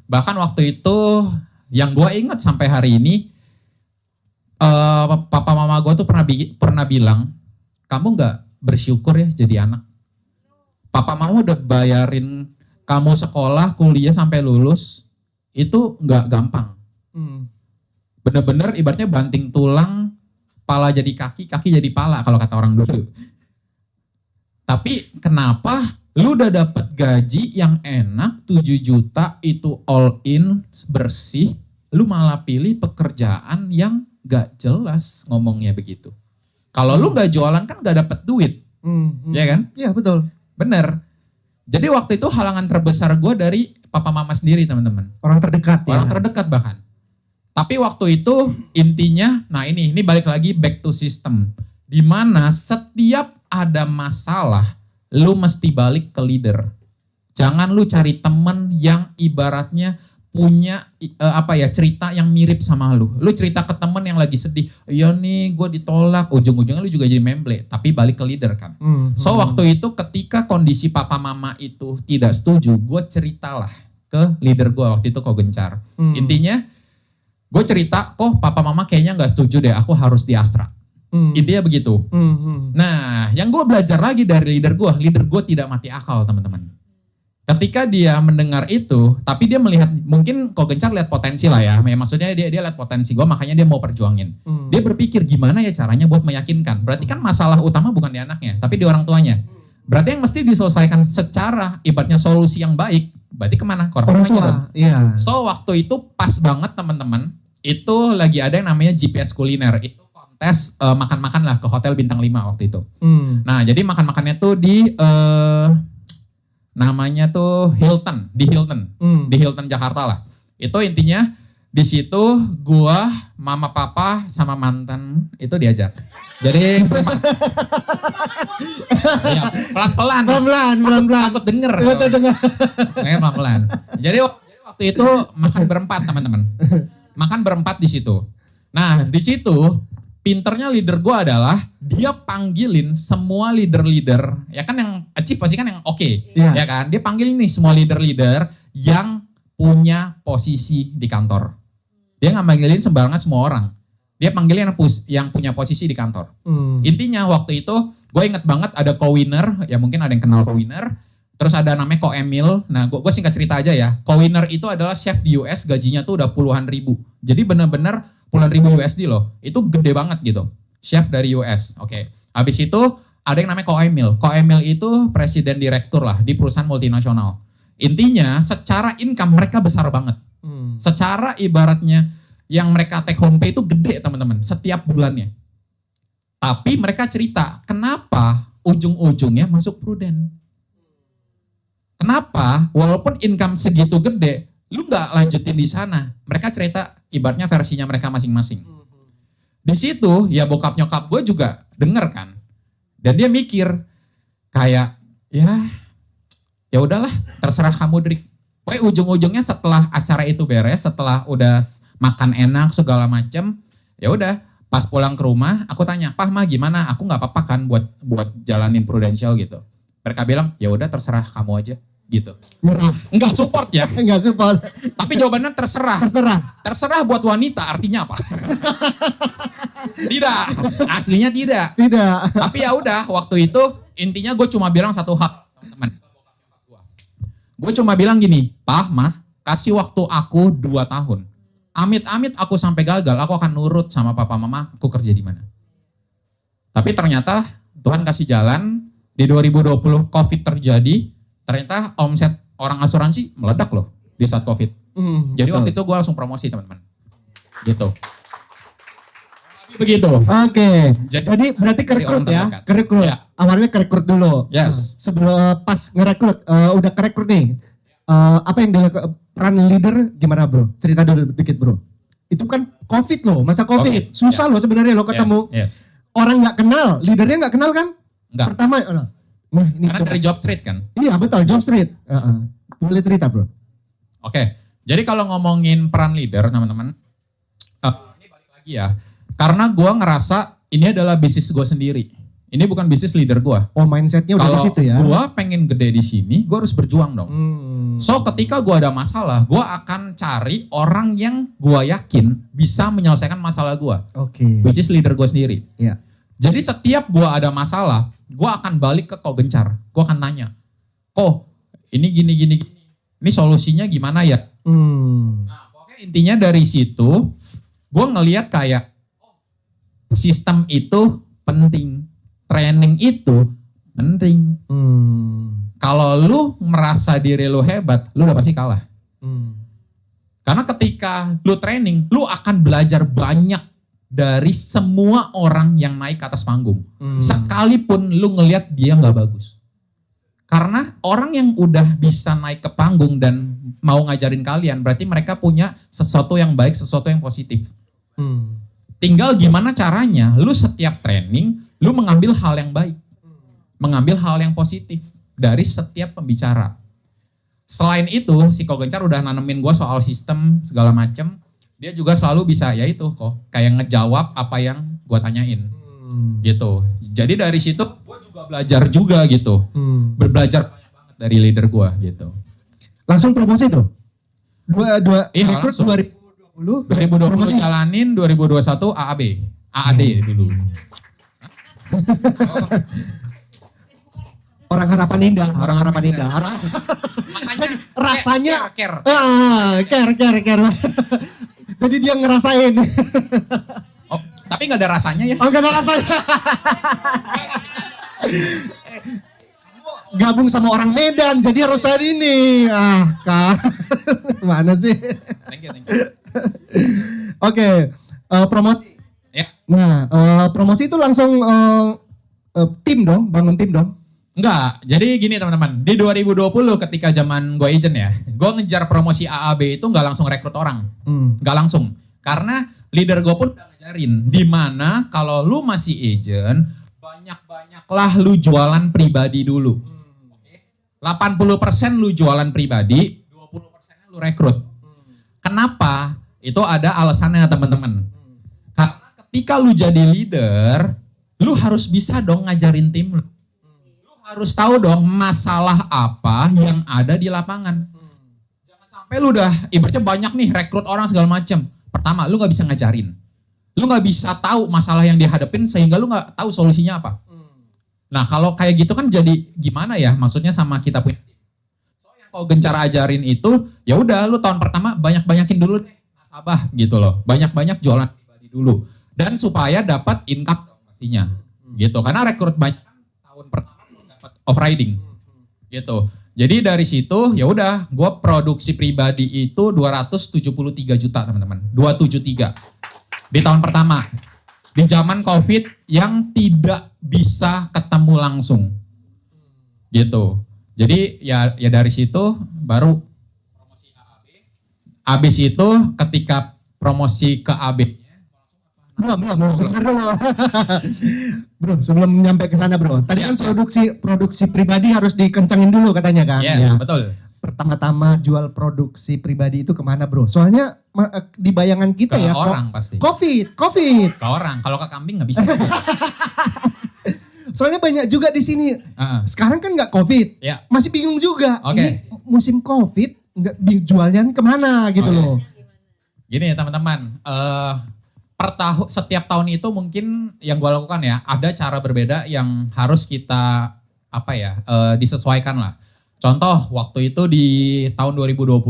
Bahkan waktu itu yang gue ingat sampai hari ini, papa mama gue tuh pernah bilang, kamu nggak bersyukur ya jadi anak. Papa mama udah bayarin kamu sekolah, kuliah sampai lulus, itu nggak gampang. Bener-bener ibaratnya banting tulang, pala jadi kaki, kaki jadi pala kalau kata orang dulu. Tapi kenapa lu udah dapet gaji yang enak 7 juta itu all in bersih, lu malah pilih pekerjaan yang gak jelas ngomongnya begitu. Kalau lu gak jualan kan gak dapet duit, ya kan? Iya betul. Bener. Jadi waktu itu halangan terbesar gue dari papa mama sendiri teman-teman. Orang terdekat ya. Orang terdekat bahkan. Tapi waktu itu intinya, nah ini balik lagi back to system. Dimana setiap ada masalah, lu mesti balik ke leader. Jangan lu cari temen yang ibaratnya punya cerita yang mirip sama lu. Lu cerita ke temen yang lagi sedih, iya nih gue ditolak, ujung-ujungnya lu juga jadi memble, tapi balik ke leader kan. So waktu itu ketika kondisi papa mama itu tidak setuju, gue ceritalah ke leader gue waktu itu Gencar. Intinya, gue cerita, kok papa mama kayaknya gak setuju deh, aku harus di Astra. Intinya begitu. Nah, yang gue belajar lagi dari leader gue tidak mati akal teman-teman. Ketika dia mendengar itu, tapi dia melihat, mungkin Gencar lihat potensi lah ya, maksudnya dia lihat potensi gue, makanya dia mau perjuangin. Dia berpikir gimana ya caranya buat meyakinkan. Berarti kan masalah utama bukan di anaknya, tapi di orang tuanya. Berarti yang mesti diselesaikan secara ibaratnya solusi yang baik, berarti kemana? Ke orang tuanya dong. Iya. So waktu itu pas banget teman-teman, itu lagi ada yang namanya GPS kuliner. Itu kontes makan-makan lah ke hotel bintang 5 waktu itu. Nah jadi makan-makannya tuh di namanya tuh Hilton, di Hilton Jakarta lah. Itu intinya di situ gua, mama papa sama mantan itu diajak. Jadi ya, pelan-pelan. Takut denger. Pelan-pelan. Jadi waktu itu makan berempat teman-teman. Makan berempat di situ. Nah di situ pinternya leader gue adalah dia panggilin semua leader-leader, ya kan yang achieve pasti kan yang oke, ya kan? Dia panggilin nih semua leader-leader yang punya posisi di kantor. Dia nggak manggilin sembarangan semua orang. Dia panggilin yang punya posisi di kantor. Intinya waktu itu gue inget banget ada co-winner, ya mungkin ada yang kenal co-winner. Terus ada namanya Ko Emil. Nah gue singkat cerita aja ya. Co-winner itu adalah chef di US, gajinya tuh udah puluhan ribu. Jadi bener-bener puluhan ribu USD loh. Itu gede banget gitu. Chef dari US. Oke. Habis itu ada yang namanya Ko Emil. Ko Emil itu presiden direktur lah di perusahaan multinasional. Intinya secara income mereka besar banget. Secara ibaratnya yang mereka take home pay itu gede teman-teman. Setiap bulannya. Tapi mereka cerita kenapa ujung-ujungnya masuk Prudent. Kenapa? Walaupun income segitu gede, lu nggak lanjutin di sana. Mereka cerita ibaratnya versinya mereka masing-masing. Di situ ya bokap nyokap gue juga denger kan, dan dia mikir kayak ya udahlah terserah kamu Drik. Pokoknya ujung-ujungnya setelah acara itu beres, setelah udah makan enak segala macem, ya udah pas pulang ke rumah aku tanya, Pah mah gimana? Aku nggak apa-apa kan buat jalanin Prudential gitu. Mereka bilang, ya udah terserah kamu aja gitu. Nyerah. Enggak support ya, Enggak support. tapi jawabannya terserah. Terserah. Terserah buat wanita artinya apa? Tidak, aslinya tidak. Tidak. Tapi ya udah, waktu itu intinya gue cuma bilang satu hak, teman. Gue cuma bilang gini, Pak, Mah, kasih waktu aku 2 tahun. Amit-amit aku sampai gagal, aku akan nurut sama papa mama, aku kerja di mana. Tapi ternyata Tuhan kasih jalan, di 2020 COVID terjadi, ternyata omset orang asuransi meledak loh di saat COVID. Jadi waktu itu gue langsung promosi teman-teman. Gitu. Begitu. Oke. Jadi Jadi berarti kerekrut orang ya? terdekat. Kerekrut. Ya. Awalnya kerekrut dulu. Yes. Sebelum pas ngerekrut, udah kerekrut nih. Apa yang dilakukan peran leader gimana bro? Cerita dulu dikit bro. Itu kan COVID loh, masa COVID. Covid, Susah loh sebenarnya lo ketemu. Yes. Orang nggak kenal, leadernya nggak kenal kan? Enggak. Pertama, nah ini Karena coba. dari job street kan. Iya betul, Job Street. Boleh cerita bro? Oke. Jadi kalau ngomongin peran leader teman-teman, ini balik lagi ya. Karena gue ngerasa ini adalah bisnis gue sendiri. Ini bukan bisnis leader gue. Oh mindsetnya udah Kalau di situ ya? gue pengen gede di sini, gue harus berjuang dong. So ketika gue ada masalah, gue akan cari orang yang gue yakin bisa menyelesaikan masalah gue. Oke. Which is leader gue sendiri. Iya. Jadi setiap gue ada masalah, gue akan balik ke Ko Gencar. Gue akan tanya, Ko ini gini. Ini solusinya gimana ya? Nah pokoknya intinya dari situ, gue ngelihat kayak sistem itu penting. Training itu penting. Kalau lu merasa diri lu hebat, lu udah pasti kalah. Karena ketika lu training, lu akan belajar banyak dari semua orang yang naik ke atas panggung. Sekalipun lu ngelihat dia nggak bagus. Karena orang yang udah bisa naik ke panggung dan mau ngajarin kalian, berarti mereka punya sesuatu yang baik, sesuatu yang positif. Tinggal gimana caranya, lu setiap training, lu mengambil hal yang baik. Mengambil hal yang positif dari setiap pembicara. Selain itu, si Ko Gencar udah nanemin gue soal sistem segala macem. Dia juga selalu bisa, ya itu kok, kayak ngejawab apa yang gue tanyain. Gitu. Jadi dari situ, gue juga belajar juga gitu. Belajar banyak banget dari leader gue gitu. Langsung promosi tuh? Iya, rekrut langsung. 2020 2020 jalanin, 2021 AAB. AAD dulu. Orang harapan indah, orang harapan indah. Makanya rasanya care. care. Jadi dia ngerasain. Oh, tapi nggak ada rasanya ya? Oh, gak ada rasanya. Gabung sama orang Medan, jadi harus hari ini. Kak. Mana sih? Thank you. Oke, promosi. Ya. Nah, promosi itu langsung tim dong, bangun tim dong. Enggak, jadi gini teman-teman, di 2020 ketika zaman gue agent ya, gue ngejar promosi AAB itu nggak langsung rekrut orang, nggak langsung, karena leader gue pun udah ngajarin, dimana kalau lu masih agent, banyak-banyaklah lu jualan pribadi dulu. 80% lu jualan pribadi, 20% lu rekrut. Kenapa? Itu ada alasannya teman-teman. Karena ketika lu jadi leader, lu harus bisa dong ngajarin tim lu. Harus tahu dong masalah apa yang ada di lapangan. Jangan sampai lu udah ibaratnya banyak nih rekrut orang segala macam. Pertama, lu nggak bisa ngajarin. Lu nggak bisa tahu masalah yang dihadapin sehingga lu nggak tahu solusinya apa. Nah kalau kayak gitu kan jadi gimana ya? Maksudnya sama kita punya tim. So yang Ko Gencar ajarin itu, ya udah lu tahun pertama banyak-banyakin dulu deh nasabah gitu loh. Banyak-banyak jualan pribadi dulu. Dan supaya dapat income pastinya. Gitu. Karena rekrut banyak tahun pertama off riding gitu. Jadi dari situ ya udah gue produksi pribadi itu 273 juta teman-teman. 273 di tahun pertama. Di zaman Covid yang tidak bisa ketemu langsung. Gitu. Jadi ya dari situ baru promosi AAB. Habis itu ketika promosi ke AB Belum, sebentar dulu. Bro, sebelum nyampe ke sana bro. Tadi kan produksi pribadi harus dikencangin dulu katanya kan? Yes, Ya. betul. Pertama-tama jual produksi pribadi itu kemana bro? Soalnya di bayangan kita Ke ya. orang pasti. Covid. Ke orang. Kalau ke kambing nggak bisa. Soalnya banyak juga di sini. Sekarang kan nggak COVID, Ya. masih bingung juga. Oke. Ini musim COVID, nggak jualnya kemana gitu Oke. loh. Gini ya teman-teman, setiap tahun itu mungkin yang gue lakukan ya, ada cara berbeda yang harus kita disesuaikan lah. Contoh waktu itu di tahun 2020,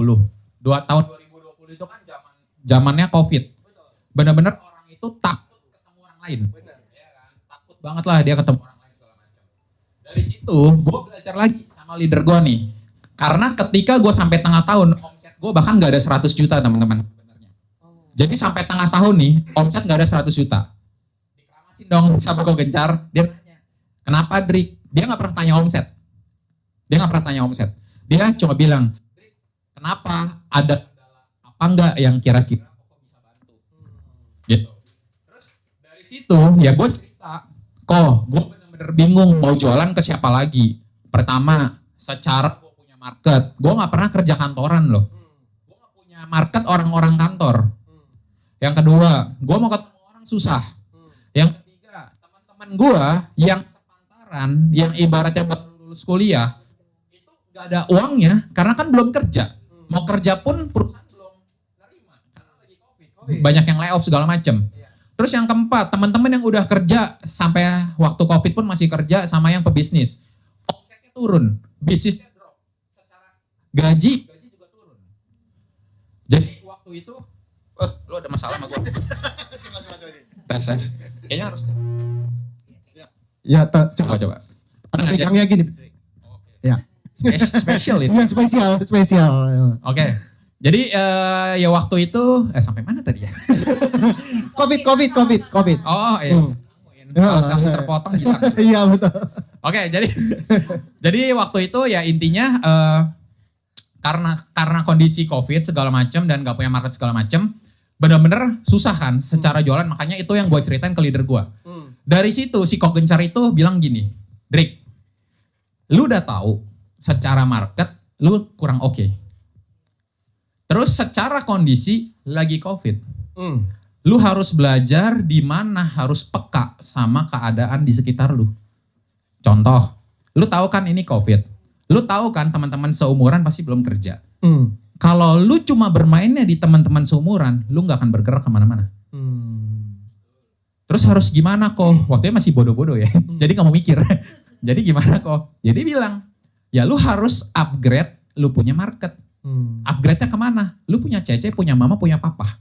tahun 2020 itu kan zamannya COVID. Bener-bener orang itu takut ketemu orang lain. Ya kan? Takut banget lah dia ketemu orang lain segala macam. Dari situ gue belajar lagi sama leader gue nih. Karena ketika gue sampai tengah tahun, omset gue bahkan gak ada 100 juta teman-teman. Jadi sampai tengah tahun nih, omset gak ada 100 juta. Dikeramasin dong sama Ko Gencar. Dia nanya, kenapa Drik? Dia gak pernah tanya omset. Dia cuma bilang, Drik, kenapa ada apa enggak yang kira-kira Koko bisa bantu? Gitu. Terus dari situ ya gue cerita, gue bener-bener bingung mau jualan ke siapa lagi. Pertama, secara gue punya market. Gue gak pernah kerja kantoran loh. Gue gak punya market orang-orang kantor. Yang kedua, gue mau ketemu orang susah. Yang ketiga, teman-teman gue yang sepantaran, yang ibaratnya baru lulus kuliah, itu gak ada uangnya karena kan belum kerja. Mau kerja pun perusahaan belum nerima karena lagi COVID. Banyak yang layoff segala macem. Terus yang keempat, teman-teman yang udah kerja sampai waktu COVID pun masih kerja sama yang pebisnis. Omsetnya turun, bisnisnya drop. Secara gaji juga turun. Jadi waktu itu lu ada masalah sama gue. Tes. Kayaknya harus. Ya, Coba. Ada pegangnya gini. Ya. Spesial itu. Yang spesial. Oke. Jadi ya waktu itu sampai mana tadi ya? COVID. Oh iya. Kalau sekali terpotong hilang. Iya betul. Oke, jadi waktu itu ya intinya karena kondisi COVID segala macam dan gak punya market segala macam, bener-bener susah kan secara jualan. Makanya itu yang gue ceritain ke leader gue. Dari situ si Ko Gencar itu bilang gini, Drik, lu udah tahu secara market lu kurang oke. Terus secara kondisi lagi COVID, lu harus belajar di mana harus peka sama keadaan di sekitar lu. Contoh, lu tahu kan ini COVID, lu tahu kan teman-teman seumuran pasti belum kerja. Kalau lu cuma bermainnya di teman-teman seumuran, lu nggak akan bergerak kemana-mana. Terus harus gimana kok? Waktunya masih bodoh-bodoh ya, jadi nggak mau mikir. Jadi gimana kok? Jadi bilang, ya lu harus upgrade, lu punya market. Upgrade-nya kemana? Lu punya cece, punya mama, punya papa.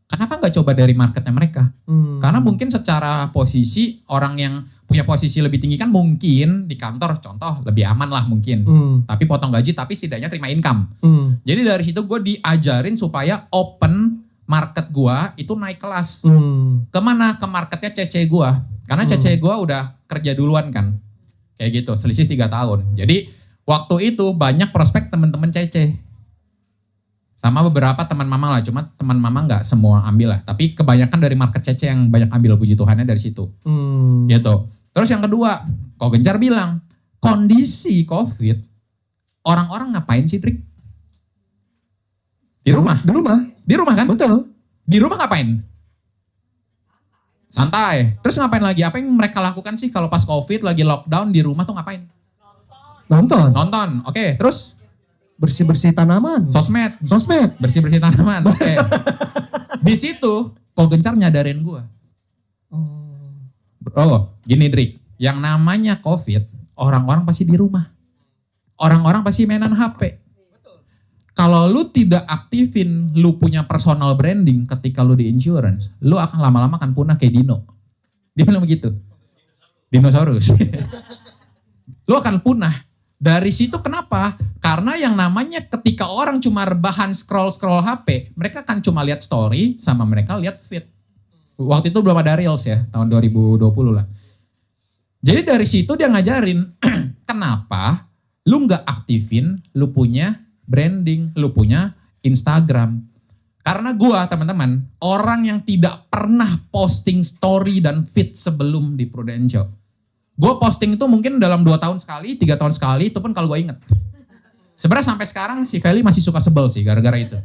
Kenapa nggak coba dari marketnya mereka? Karena mungkin secara posisi orang yang punya posisi lebih tinggi kan mungkin di kantor, contoh lebih aman lah mungkin. Tapi potong gaji, tapi setidaknya terima income. Jadi dari situ gue diajarin supaya open market gue itu naik kelas. Kemana? Ke marketnya cece gue. Karena cece gue udah kerja duluan kan. Kayak gitu, selisih 3 tahun. Jadi waktu itu banyak prospek teman-teman cece. Sama beberapa teman mama lah, cuma teman mama nggak semua ambil lah. Tapi kebanyakan dari market cece yang banyak ambil, puji Tuhannya dari situ. Gitu. Terus yang kedua, Ko Gencar bilang, kondisi COVID, orang-orang ngapain sih, Trik? Di rumah. Di rumah kan? Betul. Di rumah ngapain? Santai. Terus ngapain lagi? Apa yang mereka lakukan sih kalau pas COVID lagi lockdown di rumah tuh ngapain? Nonton. Oke, terus? Bersih-bersih tanaman. Sosmed. Bersih-bersih tanaman. Oke. Di situ Ko Gencar nyadarin gue. Bro, gini Drik. Yang namanya COVID, orang-orang pasti di rumah. Orang-orang pasti mainan HP. Kalau lu tidak aktifin, lu punya personal branding ketika lu di insurance, lu akan lama-lama akan punah kayak Dino. Dia bilang begitu. Dinosaurus. Lu akan punah. Dari situ kenapa? Karena yang namanya ketika orang cuma rebahan scroll HP, mereka kan cuma lihat story sama mereka lihat feed. Waktu itu belum ada Reels ya, tahun 2020 lah. Jadi dari situ dia ngajarin, kenapa lu nggak aktifin, lu punya branding, lu punya Instagram. Karena gua teman-teman, orang yang tidak pernah posting story dan feed sebelum di Prudential. Gue posting itu mungkin dalam 2 tahun sekali, 3 tahun sekali, itu pun kalau gue inget. Sebenarnya sampai sekarang si Feli masih suka sebel sih gara-gara itu.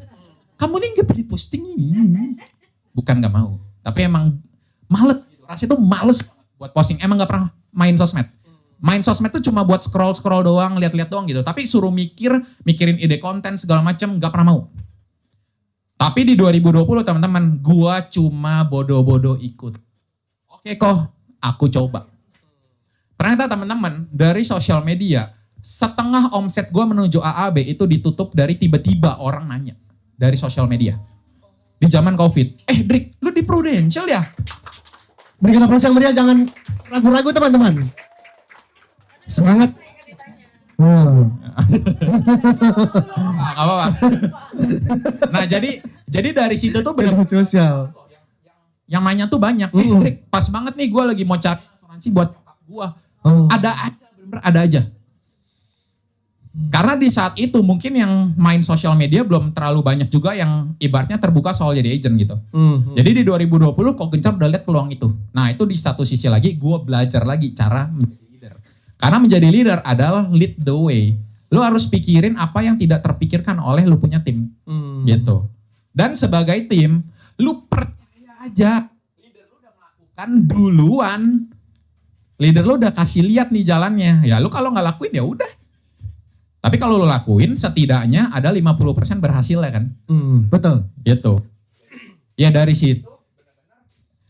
Kamu nih gak pilih posting ini. Bukan gak mau, tapi emang males. Rasanya tuh males buat posting. Emang gak pernah main sosmed. Main sosmed tuh cuma buat scroll doang, lihat-lihat doang gitu. Tapi suruh mikirin ide konten segala macam gak pernah mau. Tapi di 2020 teman-teman, gua cuma bodoh-bodoh ikut. Oke kok, aku coba. Ternyata teman-teman, dari sosial media, setengah omset gua menuju AAB itu ditutup dari tiba-tiba orang nanya dari sosial media. Di zaman COVID, Drik, lu di Prudential ya? Berikan aplaus yang meriah, jangan ragu-ragu teman-teman. Semangat. Gak apa-apa. Nah jadi dari situ tuh benar Sosial. yang nanya tuh banyak. Drik, pas banget nih gue lagi mau cari asuransi buat nyokap gue. Ada aja, bener-bener ada aja. Karena di saat itu mungkin yang main sosial media belum terlalu banyak juga yang ibaratnya terbuka soal jadi agent gitu. Jadi di 2020 kok gencar udah lihat peluang itu. Nah itu di satu sisi lagi gue belajar lagi cara menjadi leader. Karena menjadi leader adalah lead the way. Lu harus pikirin apa yang tidak terpikirkan oleh lu punya tim. Gitu. Dan sebagai tim, lu percaya aja. Leader lu udah melakukan duluan. Leader lu udah kasih lihat nih jalannya. Ya lu kalau nggak lakuin ya udah. Tapi kalau lo lakuin setidaknya ada 50% berhasil ya kan. Betul. Gitu. Ya dari situ.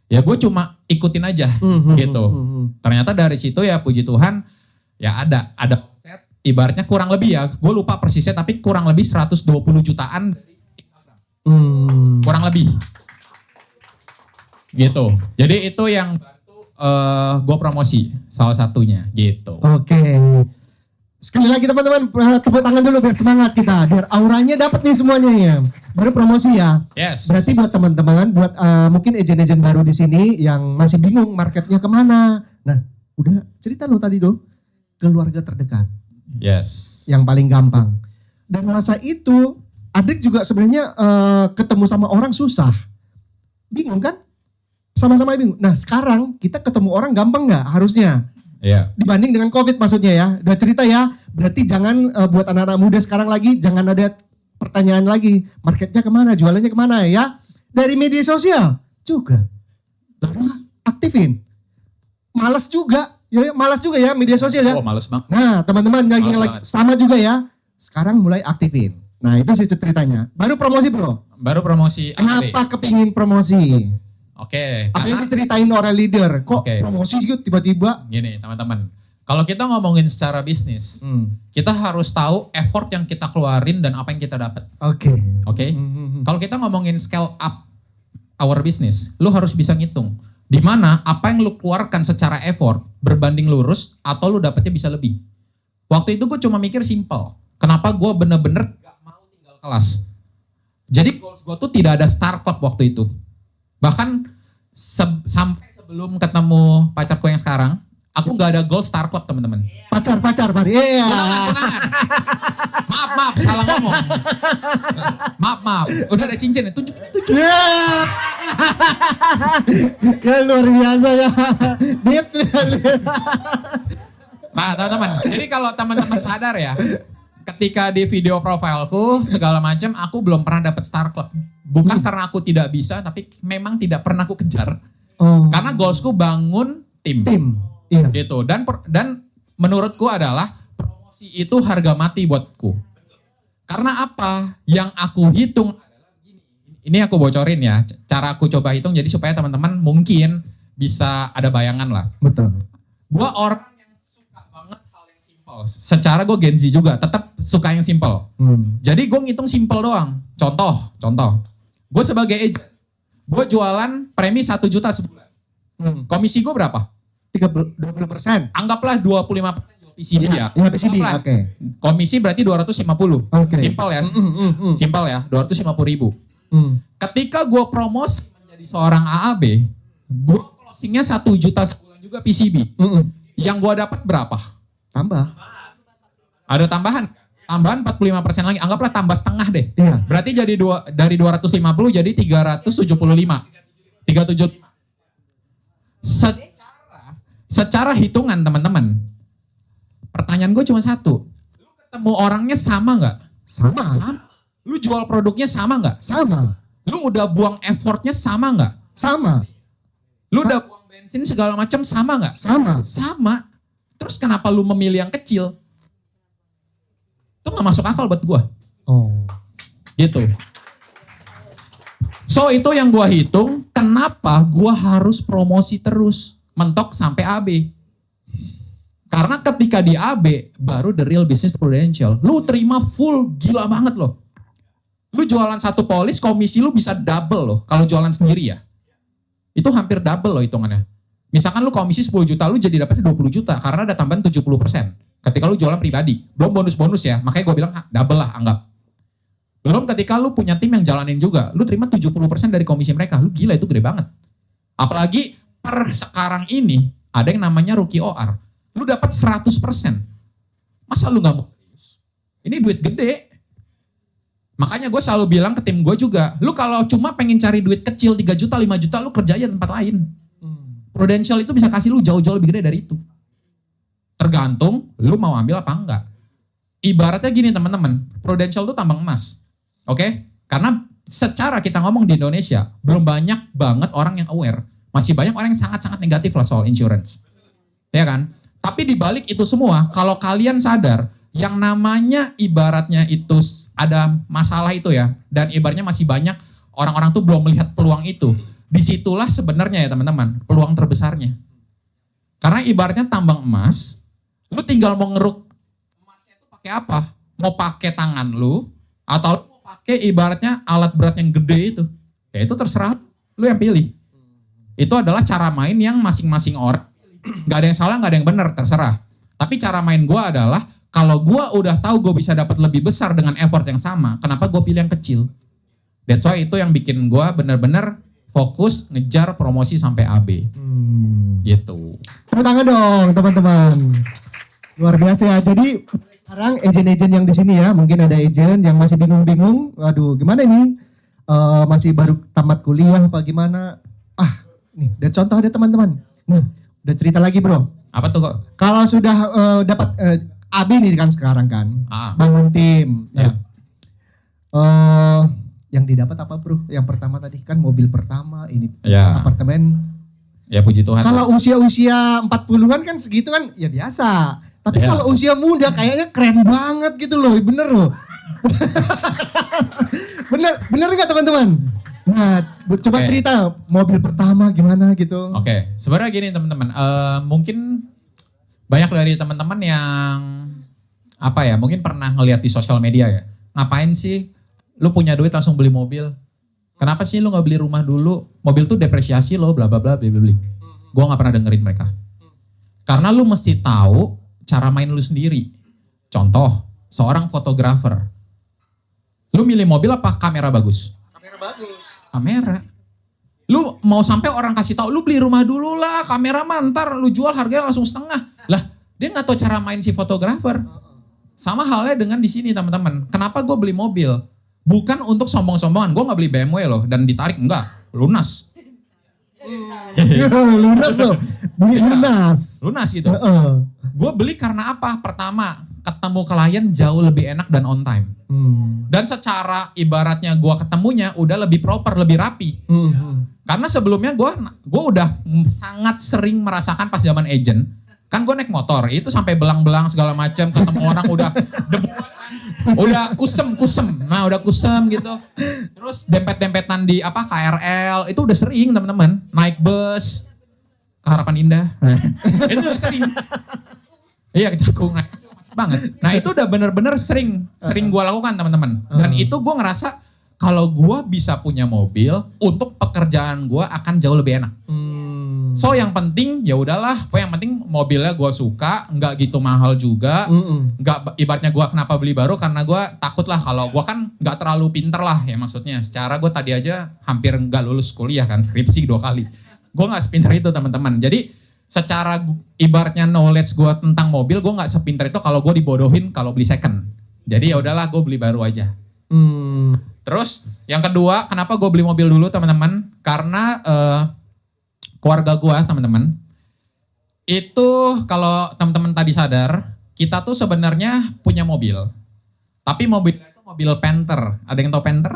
Ya gue cuma ikutin aja gitu. Ternyata dari situ ya puji Tuhan ya ada omset ibaratnya kurang lebih ya. Gue lupa persisnya tapi kurang lebih 120 jutaan dari Instagram. Kurang lebih. Gitu. Jadi itu yang bantu gue promosi salah satunya gitu. Oke. Sekali lagi teman-teman, tepuk tangan dulu biar semangat kita, biar auranya dapat nih semuanya ya. Baru promosi ya. Yes. Berarti buat teman-teman, buat mungkin agen-agen baru di sini yang masih bingung marketnya kemana. Nah, udah cerita lo tadi tuh, keluarga terdekat. Yes. Yang paling gampang. Dan masa itu, adik juga sebenarnya ketemu sama orang susah. Bingung kan? Sama-sama bingung. Nah sekarang kita ketemu orang gampang nggak harusnya? Iya. Dibanding dengan COVID maksudnya ya. Udah cerita ya, berarti jangan buat anak-anak muda sekarang lagi, jangan ada pertanyaan lagi. Marketnya kemana, jualannya kemana ya. Dari media sosial juga. Terus aktifin. Malas juga ya media sosial ya. Oh males banget. Nah teman-teman yang Males banget. sama juga ya. Sekarang mulai aktifin. Nah itu sih ceritanya. Baru promosi bro. Baru promosi AAB. Kenapa kepingin promosi? Oke. Apa yang Karena diceritain orang leader? Kok Oke. promosi gitu tiba-tiba? gini teman-teman. Kalau kita ngomongin secara bisnis, kita harus tahu effort yang kita keluarin dan apa yang kita dapat. Oke. Oke? Kalau kita ngomongin scale up our business, lu harus bisa ngitung. Di mana apa yang lu keluarkan secara effort berbanding lurus atau lu dapatnya bisa lebih. Waktu itu gue cuma mikir simple. Kenapa gue bener-bener gak mau tinggal kelas. Jadi goals gue tuh tidak ada star club waktu itu. Bahkan sampai sebelum ketemu pacarku yang sekarang, aku nggak ada goal star club teman-teman. Pacar, Pak. Iya. Tunangan. Maaf, salah ngomong. Maaf. Udah ada cincin ya, tunjuk. Ya. Ya luar biasa ya. Dia Nah teman-teman, jadi kalau teman-teman sadar ya, ketika di video profilku segala macam, aku belum pernah dapat star club. Bukan karena aku tidak bisa, tapi memang tidak pernah aku kejar. Karena goalsku bangun tim. Iya. Gitu. Dan menurutku adalah promosi itu harga mati buatku. Karena apa? Yang aku hitung adalah gini. Ini aku bocorin ya. Cara aku coba hitung jadi supaya teman-teman mungkin bisa ada bayangan lah. Betul. Gua orang yang suka banget hal yang simple. Secara gue Gen Z juga tetap suka yang simple. Jadi gue ngitung simple doang. Contoh. Gue sebagai agent, gue jualan premi 1 juta sebulan. Komisi gue berapa? 20%. Anggaplah 25% PCB ya. Iya PCB, Anggaplah. oke. Komisi berarti 250. Oke. Simple ya. Simple ya, 250.000. Ketika gue promosi menjadi seorang AAB, gue closingnya 1 juta sebulan juga PCB. Yang gue dapat berapa? Tambah. Ada tambahan. Tambahan 45% lagi. Anggaplah tambah setengah deh. Iya. Berarti jadi dari 250 jadi 375. 375. Secara hitungan teman-teman. Pertanyaan gue cuma satu. Lu ketemu orangnya sama nggak? Sama. Lu jual produknya sama nggak? Sama. Lu udah buang effortnya sama nggak? Sama. Lu udah buang bensin segala macam sama nggak? Sama. Sama. Terus kenapa lu memilih yang kecil? Itu nggak masuk akal buat gua. Oh. Gitu. So itu yang gua hitung, kenapa gua harus promosi terus, mentok sampai AB. Karena ketika di AB, baru the real business Prudential. Lu terima full, gila banget loh. Lu jualan satu polis, komisi lu bisa double loh, kalau jualan sendiri ya. Itu hampir double loh hitungannya. Misalkan lu komisi 10 juta, lu jadi dapetnya 20 juta, karena ada tambahan 70%. Ketika lu jualan pribadi, belum bonus-bonus ya, makanya gue bilang double lah, anggap. Belum ketika lu punya tim yang jalanin juga, lu terima 70% dari komisi mereka, lu gila itu gede banget. Apalagi per sekarang ini, ada yang namanya rookie OR. Lu dapat 100%. Masa lu gak mau serius? Ini duit gede. Makanya gue selalu bilang ke tim gue juga, lu kalau cuma pengen cari duit kecil 3 juta, 5 juta, lu kerja aja di tempat lain. Prudential itu bisa kasih lu jauh-jauh lebih gede dari itu. Tergantung lu mau ambil apa enggak. Ibaratnya gini teman-teman, Prudential itu tambang emas. Oke? Karena secara kita ngomong di Indonesia, belum banyak banget orang yang aware. Masih banyak orang yang sangat-sangat negatif lah soal insurance. Ya kan? Tapi di balik itu semua, kalau kalian sadar, yang namanya ibaratnya itu ada masalah itu ya, dan ibaratnya masih banyak orang-orang tuh belum melihat peluang itu. Disitulah sebenarnya ya teman-teman, peluang terbesarnya. Karena ibaratnya tambang emas, lu tinggal mau ngeruk emasnya itu pakai apa? Mau pakai tangan lu, atau lu mau pakai ibaratnya alat berat yang gede itu. Ya itu terserah, lu yang pilih. Itu adalah cara main yang masing-masing orang. Gak ada yang salah, gak ada yang benar, terserah. Tapi cara main gue adalah, kalau gue udah tahu gue bisa dapat lebih besar dengan effort yang sama, kenapa gue pilih yang kecil? That's why itu yang bikin gue benar-benar fokus ngejar promosi sampai AB. Gitu. Tepuk tangan dong teman-teman. Luar biasa ya. Jadi sekarang agent-agent yang di sini ya, mungkin ada agent yang masih bingung-bingung. Waduh, gimana ini? Masih baru tamat kuliah apa gimana? Nih, ada contoh ada teman-teman. Nih, udah cerita lagi bro. Apa tuh kok? Kalau sudah dapat AB nih kan sekarang kan, bangun tim. Ya. Yang didapat apa bro? Yang pertama tadi kan mobil pertama, ini Ya. apartemen. Ya puji Tuhan. Kalau usia-usia 40-an kan segitu kan ya biasa. Tapi Ya. kalau usia muda kayaknya keren banget gitu loh, bener loh. bener nggak teman-teman? Nah, coba cerita mobil pertama gimana gitu. Oke, sebenarnya gini teman-teman, mungkin banyak dari teman-teman yang apa ya, mungkin pernah ngeliat di sosial media ya. Ngapain sih lu punya duit langsung beli mobil? Kenapa sih lu nggak beli rumah dulu? Mobil tuh depresiasi lo, bla bla bla, beli. Gue nggak pernah dengerin mereka. Karena lu mesti tahu cara main lu sendiri. Contoh, seorang fotografer. Lu milih mobil apa kamera bagus? Kamera bagus. Kamera. Lu mau sampai orang kasih tahu lu beli rumah dulu lah, kamera mantar lu jual harganya langsung setengah. Lah, dia nggak tahu cara main si fotografer. Sama halnya dengan di sini teman-teman. Kenapa gue beli mobil? Bukan untuk sombong-sombongan. Gue nggak beli BMW loh dan ditarik enggak, lunas. Lunas loh, beli lunas. Lunas gitu. Gue beli karena apa? Pertama, ketemu klien jauh lebih enak dan on time. Dan secara ibaratnya gue ketemunya udah lebih proper, lebih rapi. Karena sebelumnya gue udah sangat sering merasakan pas zaman agent. Kan gue naik motor, itu sampai belang-belang segala macam, ketemu orang udah debu, udah kusem. Nah, udah kusem gitu. Terus dempet-dempetan di KRL, itu udah sering teman-teman. Naik bus ke Harapan Indah. Itu udah sering. Iya, kejagung banget. Nah, itu udah bener-bener sering gue lakukan teman-teman. Dan itu gue ngerasa kalau gue bisa punya mobil, untuk pekerjaan gue akan jauh lebih enak. So yang penting ya udahlah, yang penting mobilnya gue suka, nggak gitu mahal juga, nggak ibaratnya gue kenapa beli baru karena gue takut lah kalau gue kan nggak terlalu pinter lah ya maksudnya. Secara gue tadi aja hampir nggak lulus kuliah kan, skripsi 2 kali. Gue nggak sepinter itu teman-teman. Jadi secara ibaratnya knowledge gue tentang mobil gue nggak sepinter itu kalau gue dibodohin kalau beli second. Jadi ya udahlah gue beli baru aja. Terus yang kedua, kenapa gue beli mobil dulu teman-teman? Karena keluarga gue teman-teman, itu kalau teman-teman tadi sadar, kita tuh sebenarnya punya mobil. Tapi mobilnya itu mobil Panther. Ada yang tahu Panther?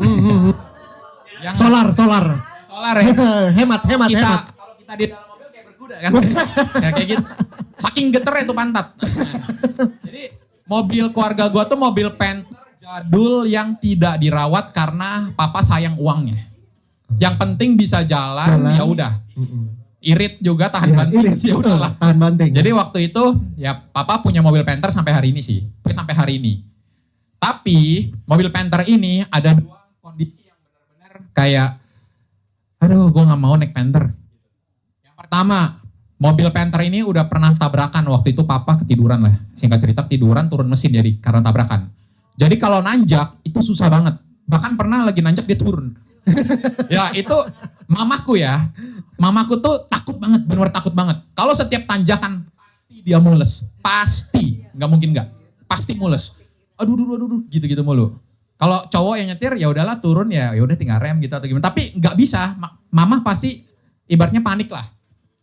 Yang Solar solar ya. hemat Kalau kita di dalam mobil kayak kuda kan. Ya, kayak gitu. Saking geternya itu pantat. Jadi mobil keluarga gua tuh mobil Panther jadul yang tidak dirawat karena papa sayang uangnya. Yang penting bisa jalan. Ya udah. Irit juga tahan banting. Ya udahlah. Tahan banting. Jadi waktu itu ya papa punya mobil Panther sampai hari ini sih. Sampai hari ini. Tapi mobil Panther ini ada dua kondisi yang benar-benar kayak aduh gue gak mau naik Panther. Yang pertama, mobil Panther ini udah pernah tabrakan. Waktu itu papa ketiduran lah. Singkat cerita ketiduran turun mesin jadi karena tabrakan. Jadi kalau nanjak itu susah banget. Bahkan pernah lagi nanjak dia turun. Ya itu mamaku ya. Mamaku tuh takut banget, benar takut banget. Kalau setiap tanjakan pasti dia mules. Pasti, nggak mungkin nggak. Pasti mules. Aduh, gitu-gitu mulu. Kalau cowok yang nyetir ya udahlah turun ya udah tinggal rem gitu atau gimana. Tapi nggak bisa. Mama pasti ibaratnya panik lah.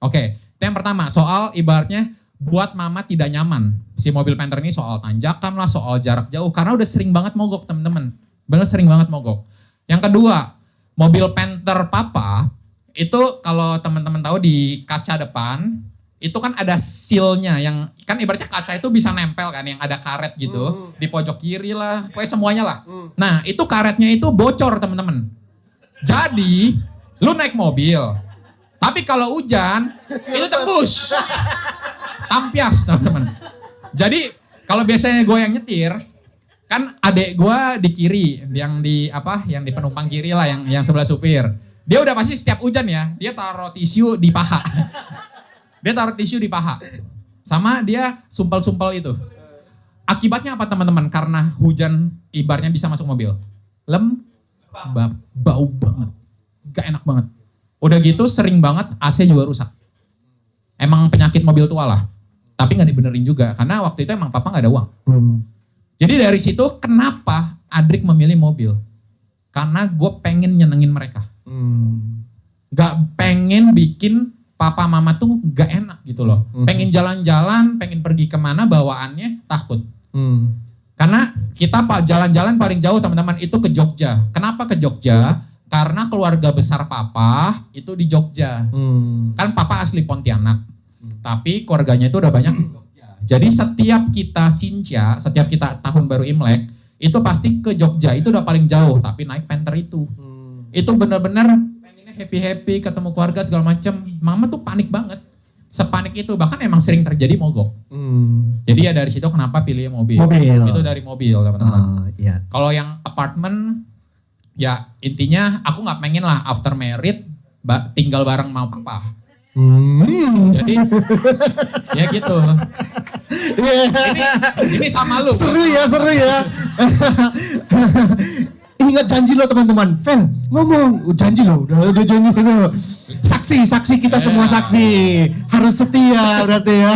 Oke, itu yang pertama. Soal ibaratnya buat mama tidak nyaman. Si mobil Panther ini soal tanjakan lah, soal jarak jauh. Karena udah sering banget mogok teman-teman. Bener sering banget mogok. Yang kedua, mobil Panther papa itu kalau teman-teman tahu di kaca depan itu kan ada sealnya yang kan ibaratnya kaca itu bisa nempel kan yang ada karet gitu di pojok kiri lah, pokoknya semuanya lah. Nah itu karetnya itu bocor teman-teman. Jadi lu naik mobil, tapi kalau hujan itu tembus, tampias teman-teman. Jadi kalau biasanya gue yang nyetir, kan adek gue di kiri, yang di penumpang kiri lah, yang sebelah supir. Dia udah pasti setiap hujan ya, dia taruh tisu di paha. Dia taruh tisu di paha. Sama dia sumpel-sumpel itu. Akibatnya apa teman-teman? Karena hujan ibarnya bisa masuk mobil. Lembab, bau banget. Gak enak banget. Udah gitu sering banget AC juga rusak. Emang penyakit mobil tua lah. Tapi gak dibenerin juga. Karena waktu itu emang papa gak ada uang. Jadi dari situ kenapa Adrik memilih mobil? Karena gue pengen nyenengin mereka. Gak pengen bikin papa mama tuh gak enak gitu loh. Pengen jalan-jalan, pengen pergi kemana bawaannya takut. Karena kita jalan-jalan paling jauh teman-teman itu ke Jogja. Kenapa ke Jogja? Karena keluarga besar papa itu di Jogja. Kan papa asli Pontianak. Tapi keluarganya itu udah banyak di Jogja. Jadi setiap kita Sinca, setiap kita tahun baru Imlek, itu pasti ke Jogja. Itu udah paling jauh, tapi naik Panther itu. Itu bener-bener pengennya happy-happy, ketemu keluarga segala macem. Mama tuh panik banget. Sepanik itu, bahkan emang sering terjadi mogok. Jadi ya dari situ kenapa pilih mobil. Itu dari mobil teman-teman. Iya. Kalau yang apartemen, ya intinya aku gak pengen lah after married tinggal bareng sama papa. Jadi ya gitu. Ini sama lu. Seru ya. Ingat janji lo teman-teman. Fen, ngomong janji lo, udah janji lo. Saksi kita semua saksi. Harus setia berarti ya.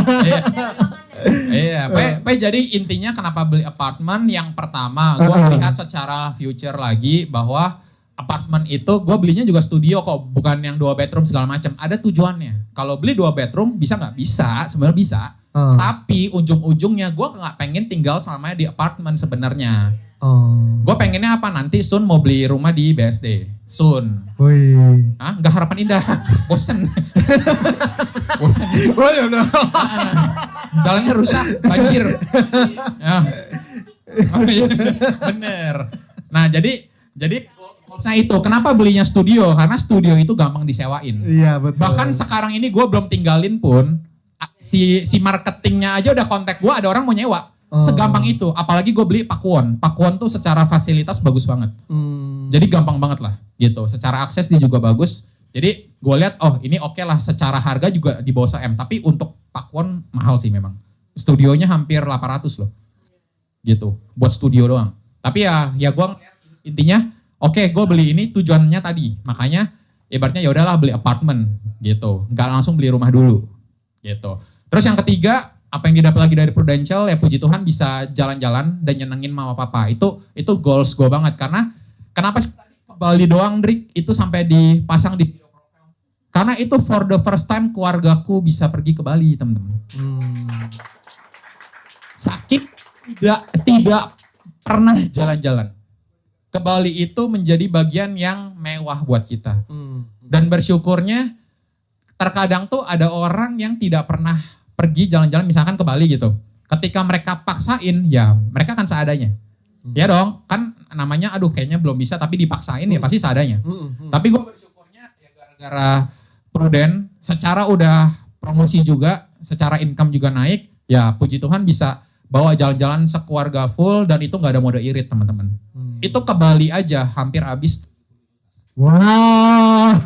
Iya, jadi intinya kenapa beli apartemen yang pertama gue melihat secara future lagi bahwa apartemen itu gue belinya juga studio kok, bukan yang 2 bedroom segala macam. Ada tujuannya. Kalau beli 2 bedroom bisa nggak? Bisa, sebenarnya bisa. Tapi ujung-ujungnya gue nggak pengen tinggal selamanya di apartemen sebenarnya. Gue pengennya apa? Nanti Sun mau beli rumah di BSD. Sun. Ah, nggak harapan indah. Bosen. Bosen. Jalannya rusak, banjir. Ya. Bener. Nah jadi goalsnya itu, kenapa belinya studio? Karena studio itu gampang disewain. Iya betul. Bahkan sekarang ini gue belum tinggalin pun, si marketingnya aja udah kontak gue, ada orang mau nyewa. Segampang itu, apalagi gue beli Pakuwon. Pakuwon tuh secara fasilitas bagus banget. Jadi gampang banget lah gitu. Secara akses dia juga bagus. Jadi gue lihat, oh ini oke lah, secara harga juga di bawah 1 M. Tapi untuk Pakuwon mahal sih memang. Studionya hampir 800 loh. Gitu, buat studio doang. Tapi ya gue intinya, oke, gue beli ini tujuannya tadi. Makanya ibaratnya ya udahlah beli apartemen gitu. Nggak langsung beli rumah dulu gitu. Terus yang ketiga, apa yang didapat lagi dari Prudential ya puji Tuhan bisa jalan-jalan dan nyenengin mama papa. Itu goals gue banget. Karena kenapa sih ke Bali doang Drik itu sampai dipasang di video profile? Karena itu for the first time keluargaku bisa pergi ke Bali teman-teman. Sakit tidak pernah jalan-jalan. Ke Bali itu menjadi bagian yang mewah buat kita. Dan bersyukurnya terkadang tuh ada orang yang tidak pernah pergi jalan-jalan misalkan ke Bali gitu. Ketika mereka paksain, ya mereka kan seadanya. Ya dong, kan namanya aduh kayaknya belum bisa tapi dipaksain ya pasti seadanya. Tapi gue bersyukurnya ya gara-gara prudent, secara udah promosi juga, secara income juga naik, ya puji Tuhan bisa bawa jalan-jalan sekeluarga full dan itu gak ada mode irit teman-teman. Itu ke Bali aja hampir habis. Wow.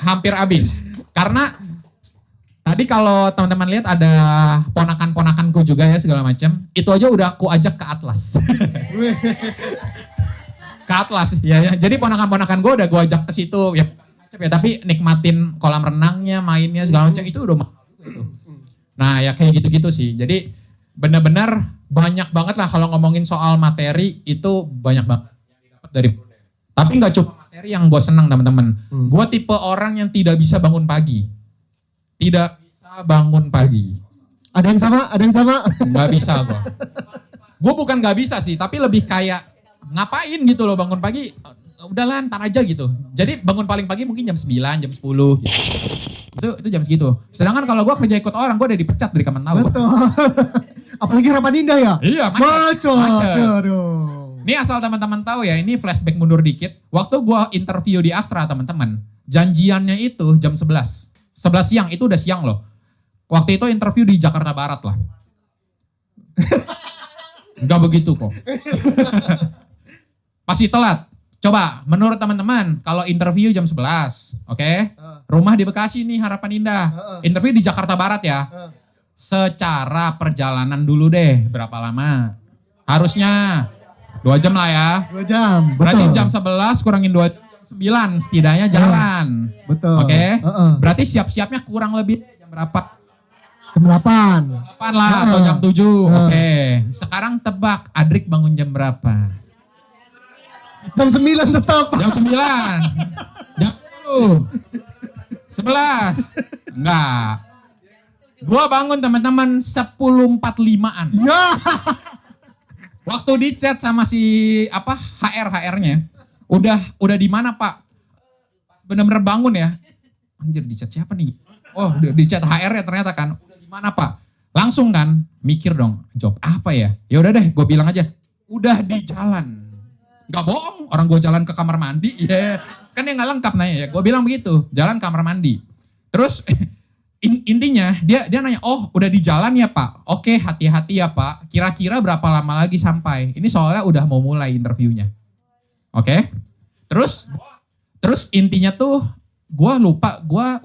Hampir habis. Karena tadi kalau teman-teman lihat ada ponakan-ponakanku juga ya segala macam, itu aja udah aku ajak ke Atlas. Ke Atlas ya. Jadi ponakan-ponakan gue udah gue ajak ke situ ya. Tapi nikmatin kolam renangnya, mainnya segala macam itu udah mahal gitu. Nah ya kayak gitu-gitu sih. Jadi benar-benar banyak banget lah kalau ngomongin soal materi itu banyak banget yang didapat dari Prudent. Tapi nggak cuma materi yang gue senang teman-teman. Gue tipe orang yang tidak bisa bangun pagi. Tidak bisa bangun pagi. Ada yang sama? Ada yang sama? Nggak bisa gue. Gue bukan nggak bisa sih, tapi lebih kayak ngapain gitu loh bangun pagi. Udahlah ntar aja gitu. Jadi bangun paling pagi mungkin jam 9, jam 10 gitu. Itu jam segitu. Sedangkan kalau gue kerja ikut orang, gue udah dipecat dari Kementerian Tahu. Betul. Apalagi Ramadinda ya? Iya, macet. Aduh. Ini asal teman-teman tahu ya, ini flashback mundur dikit. Waktu gue interview di Astra teman-teman, janjiannya itu jam 11. 11 siang, itu udah siang loh. Waktu itu interview di Jakarta Barat lah. Enggak begitu kok. Masih telat. Coba, menurut teman-teman, kalau interview jam 11, oke? Rumah di Bekasi nih, Harapan Indah. Interview di Jakarta Barat ya. Secara perjalanan dulu deh, berapa lama? Harusnya 2 jam lah ya. 2 jam, betul. Berarti jam 11 kurangin 2 jam 9, setidaknya jalan. Betul. Oke? Berarti siap-siapnya kurang lebih jam berapa? Jam 8. 8 lah atau jam 7. Oke. Sekarang tebak, Adrik bangun jam berapa? Jam 9 tetap. Jam 9. Jam 10. 11. Enggak. Gua bangun teman-teman 10.45-an. Ya. Waktu di chat sama si HR-nya. Udah di mana, Pak? Bener-bener bangun ya. Anjir di chat siapa nih? Oh, di chat HR-nya ternyata kan. Udah di mana, Pak? Langsung kan mikir dong, job apa ya? Ya udah deh, gue bilang aja, udah di jalan. Gak bohong, orang gue jalan ke kamar mandi, ya kan yang gak lengkap nanya ya. Gue bilang begitu, jalan kamar mandi. Terus intinya dia nanya, oh udah di jalan ya Pak? Oke, hati-hati ya Pak. Kira-kira berapa lama lagi sampai? Ini soalnya udah mau mulai interviewnya. Oke? Terus intinya tuh, gue lupa, gue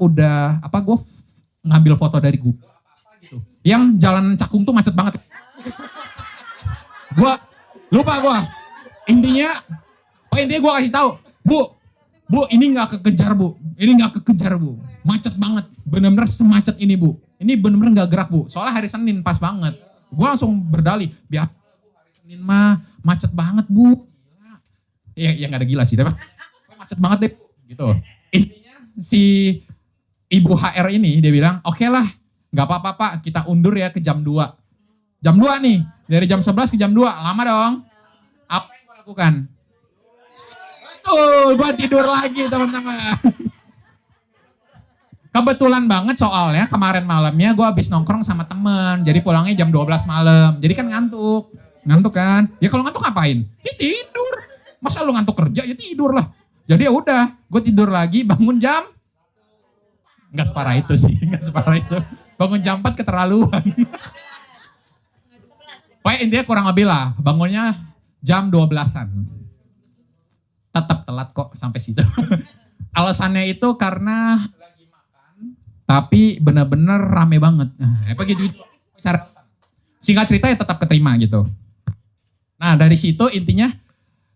ngambil foto dari Google gitu. Yang jalan Cakung tuh macet banget. Lupa. Intinya gue kasih tahu, Bu, ini nggak kekejar Bu, macet banget, bener-bener semacet ini Bu, ini bener-bener nggak gerak Bu, soalnya hari Senin pas banget, gue langsung berdalih, biasa Bu hari Senin mah macet banget Bu, ya nggak ada gila sih, tapi macet banget deh, gitu. Intinya si ibu HR ini dia bilang, oke lah, nggak apa-apa Pak, kita undur ya ke jam 2, jam 2 nih, dari jam 11 ke jam 2, lama dong. Apa yang gue lakukan? Betul, gue tidur lagi teman-teman. Kebetulan banget soalnya kemarin malamnya gue habis nongkrong sama temen. Jadi pulangnya jam 12 malam. Jadi kan ngantuk. Ngantuk kan? Ya kalau ngantuk ngapain? Ya tidur. Masa lu ngantuk kerja? Ya tidur lah. Jadi ya udah, gue tidur lagi bangun jam. Nggak separah itu sih, nggak separah itu. Bangun jam 4 keterlaluan. Pokoknya intinya kurang lebih lah, bangunnya jam 12-an. Tetap telat kok sampai situ. Alasannya itu karena lagi makan, tapi bener-bener rame banget. Nah, apa gitu. Singkat cerita ya tetap keterima gitu. Nah dari situ intinya,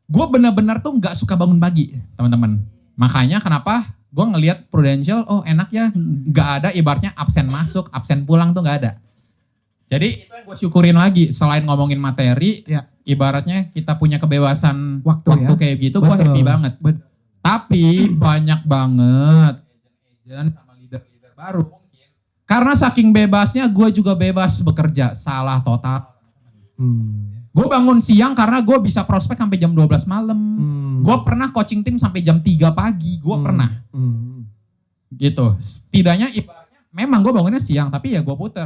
gue bener-bener tuh gak suka bangun pagi teman-teman. Makanya kenapa gue ngelihat Prudential, oh enak ya, gak ada ibaratnya absen masuk, absen pulang tuh gak ada. Jadi itu yang gue syukurin lagi, selain ngomongin materi, ya, ibaratnya kita punya kebebasan waktu ya, kayak gitu, gue happy banget. Tapi banyak banget agent sama leader-leader baru mungkin. Karena saking bebasnya, gue juga bebas bekerja, salah total. Gue bangun siang karena gue bisa prospek sampai jam 12 malam. Gue pernah coaching tim sampai jam 3 pagi, gue pernah. gitu. Setidaknya ibaratnya memang gue bangunnya siang tapi ya gue puter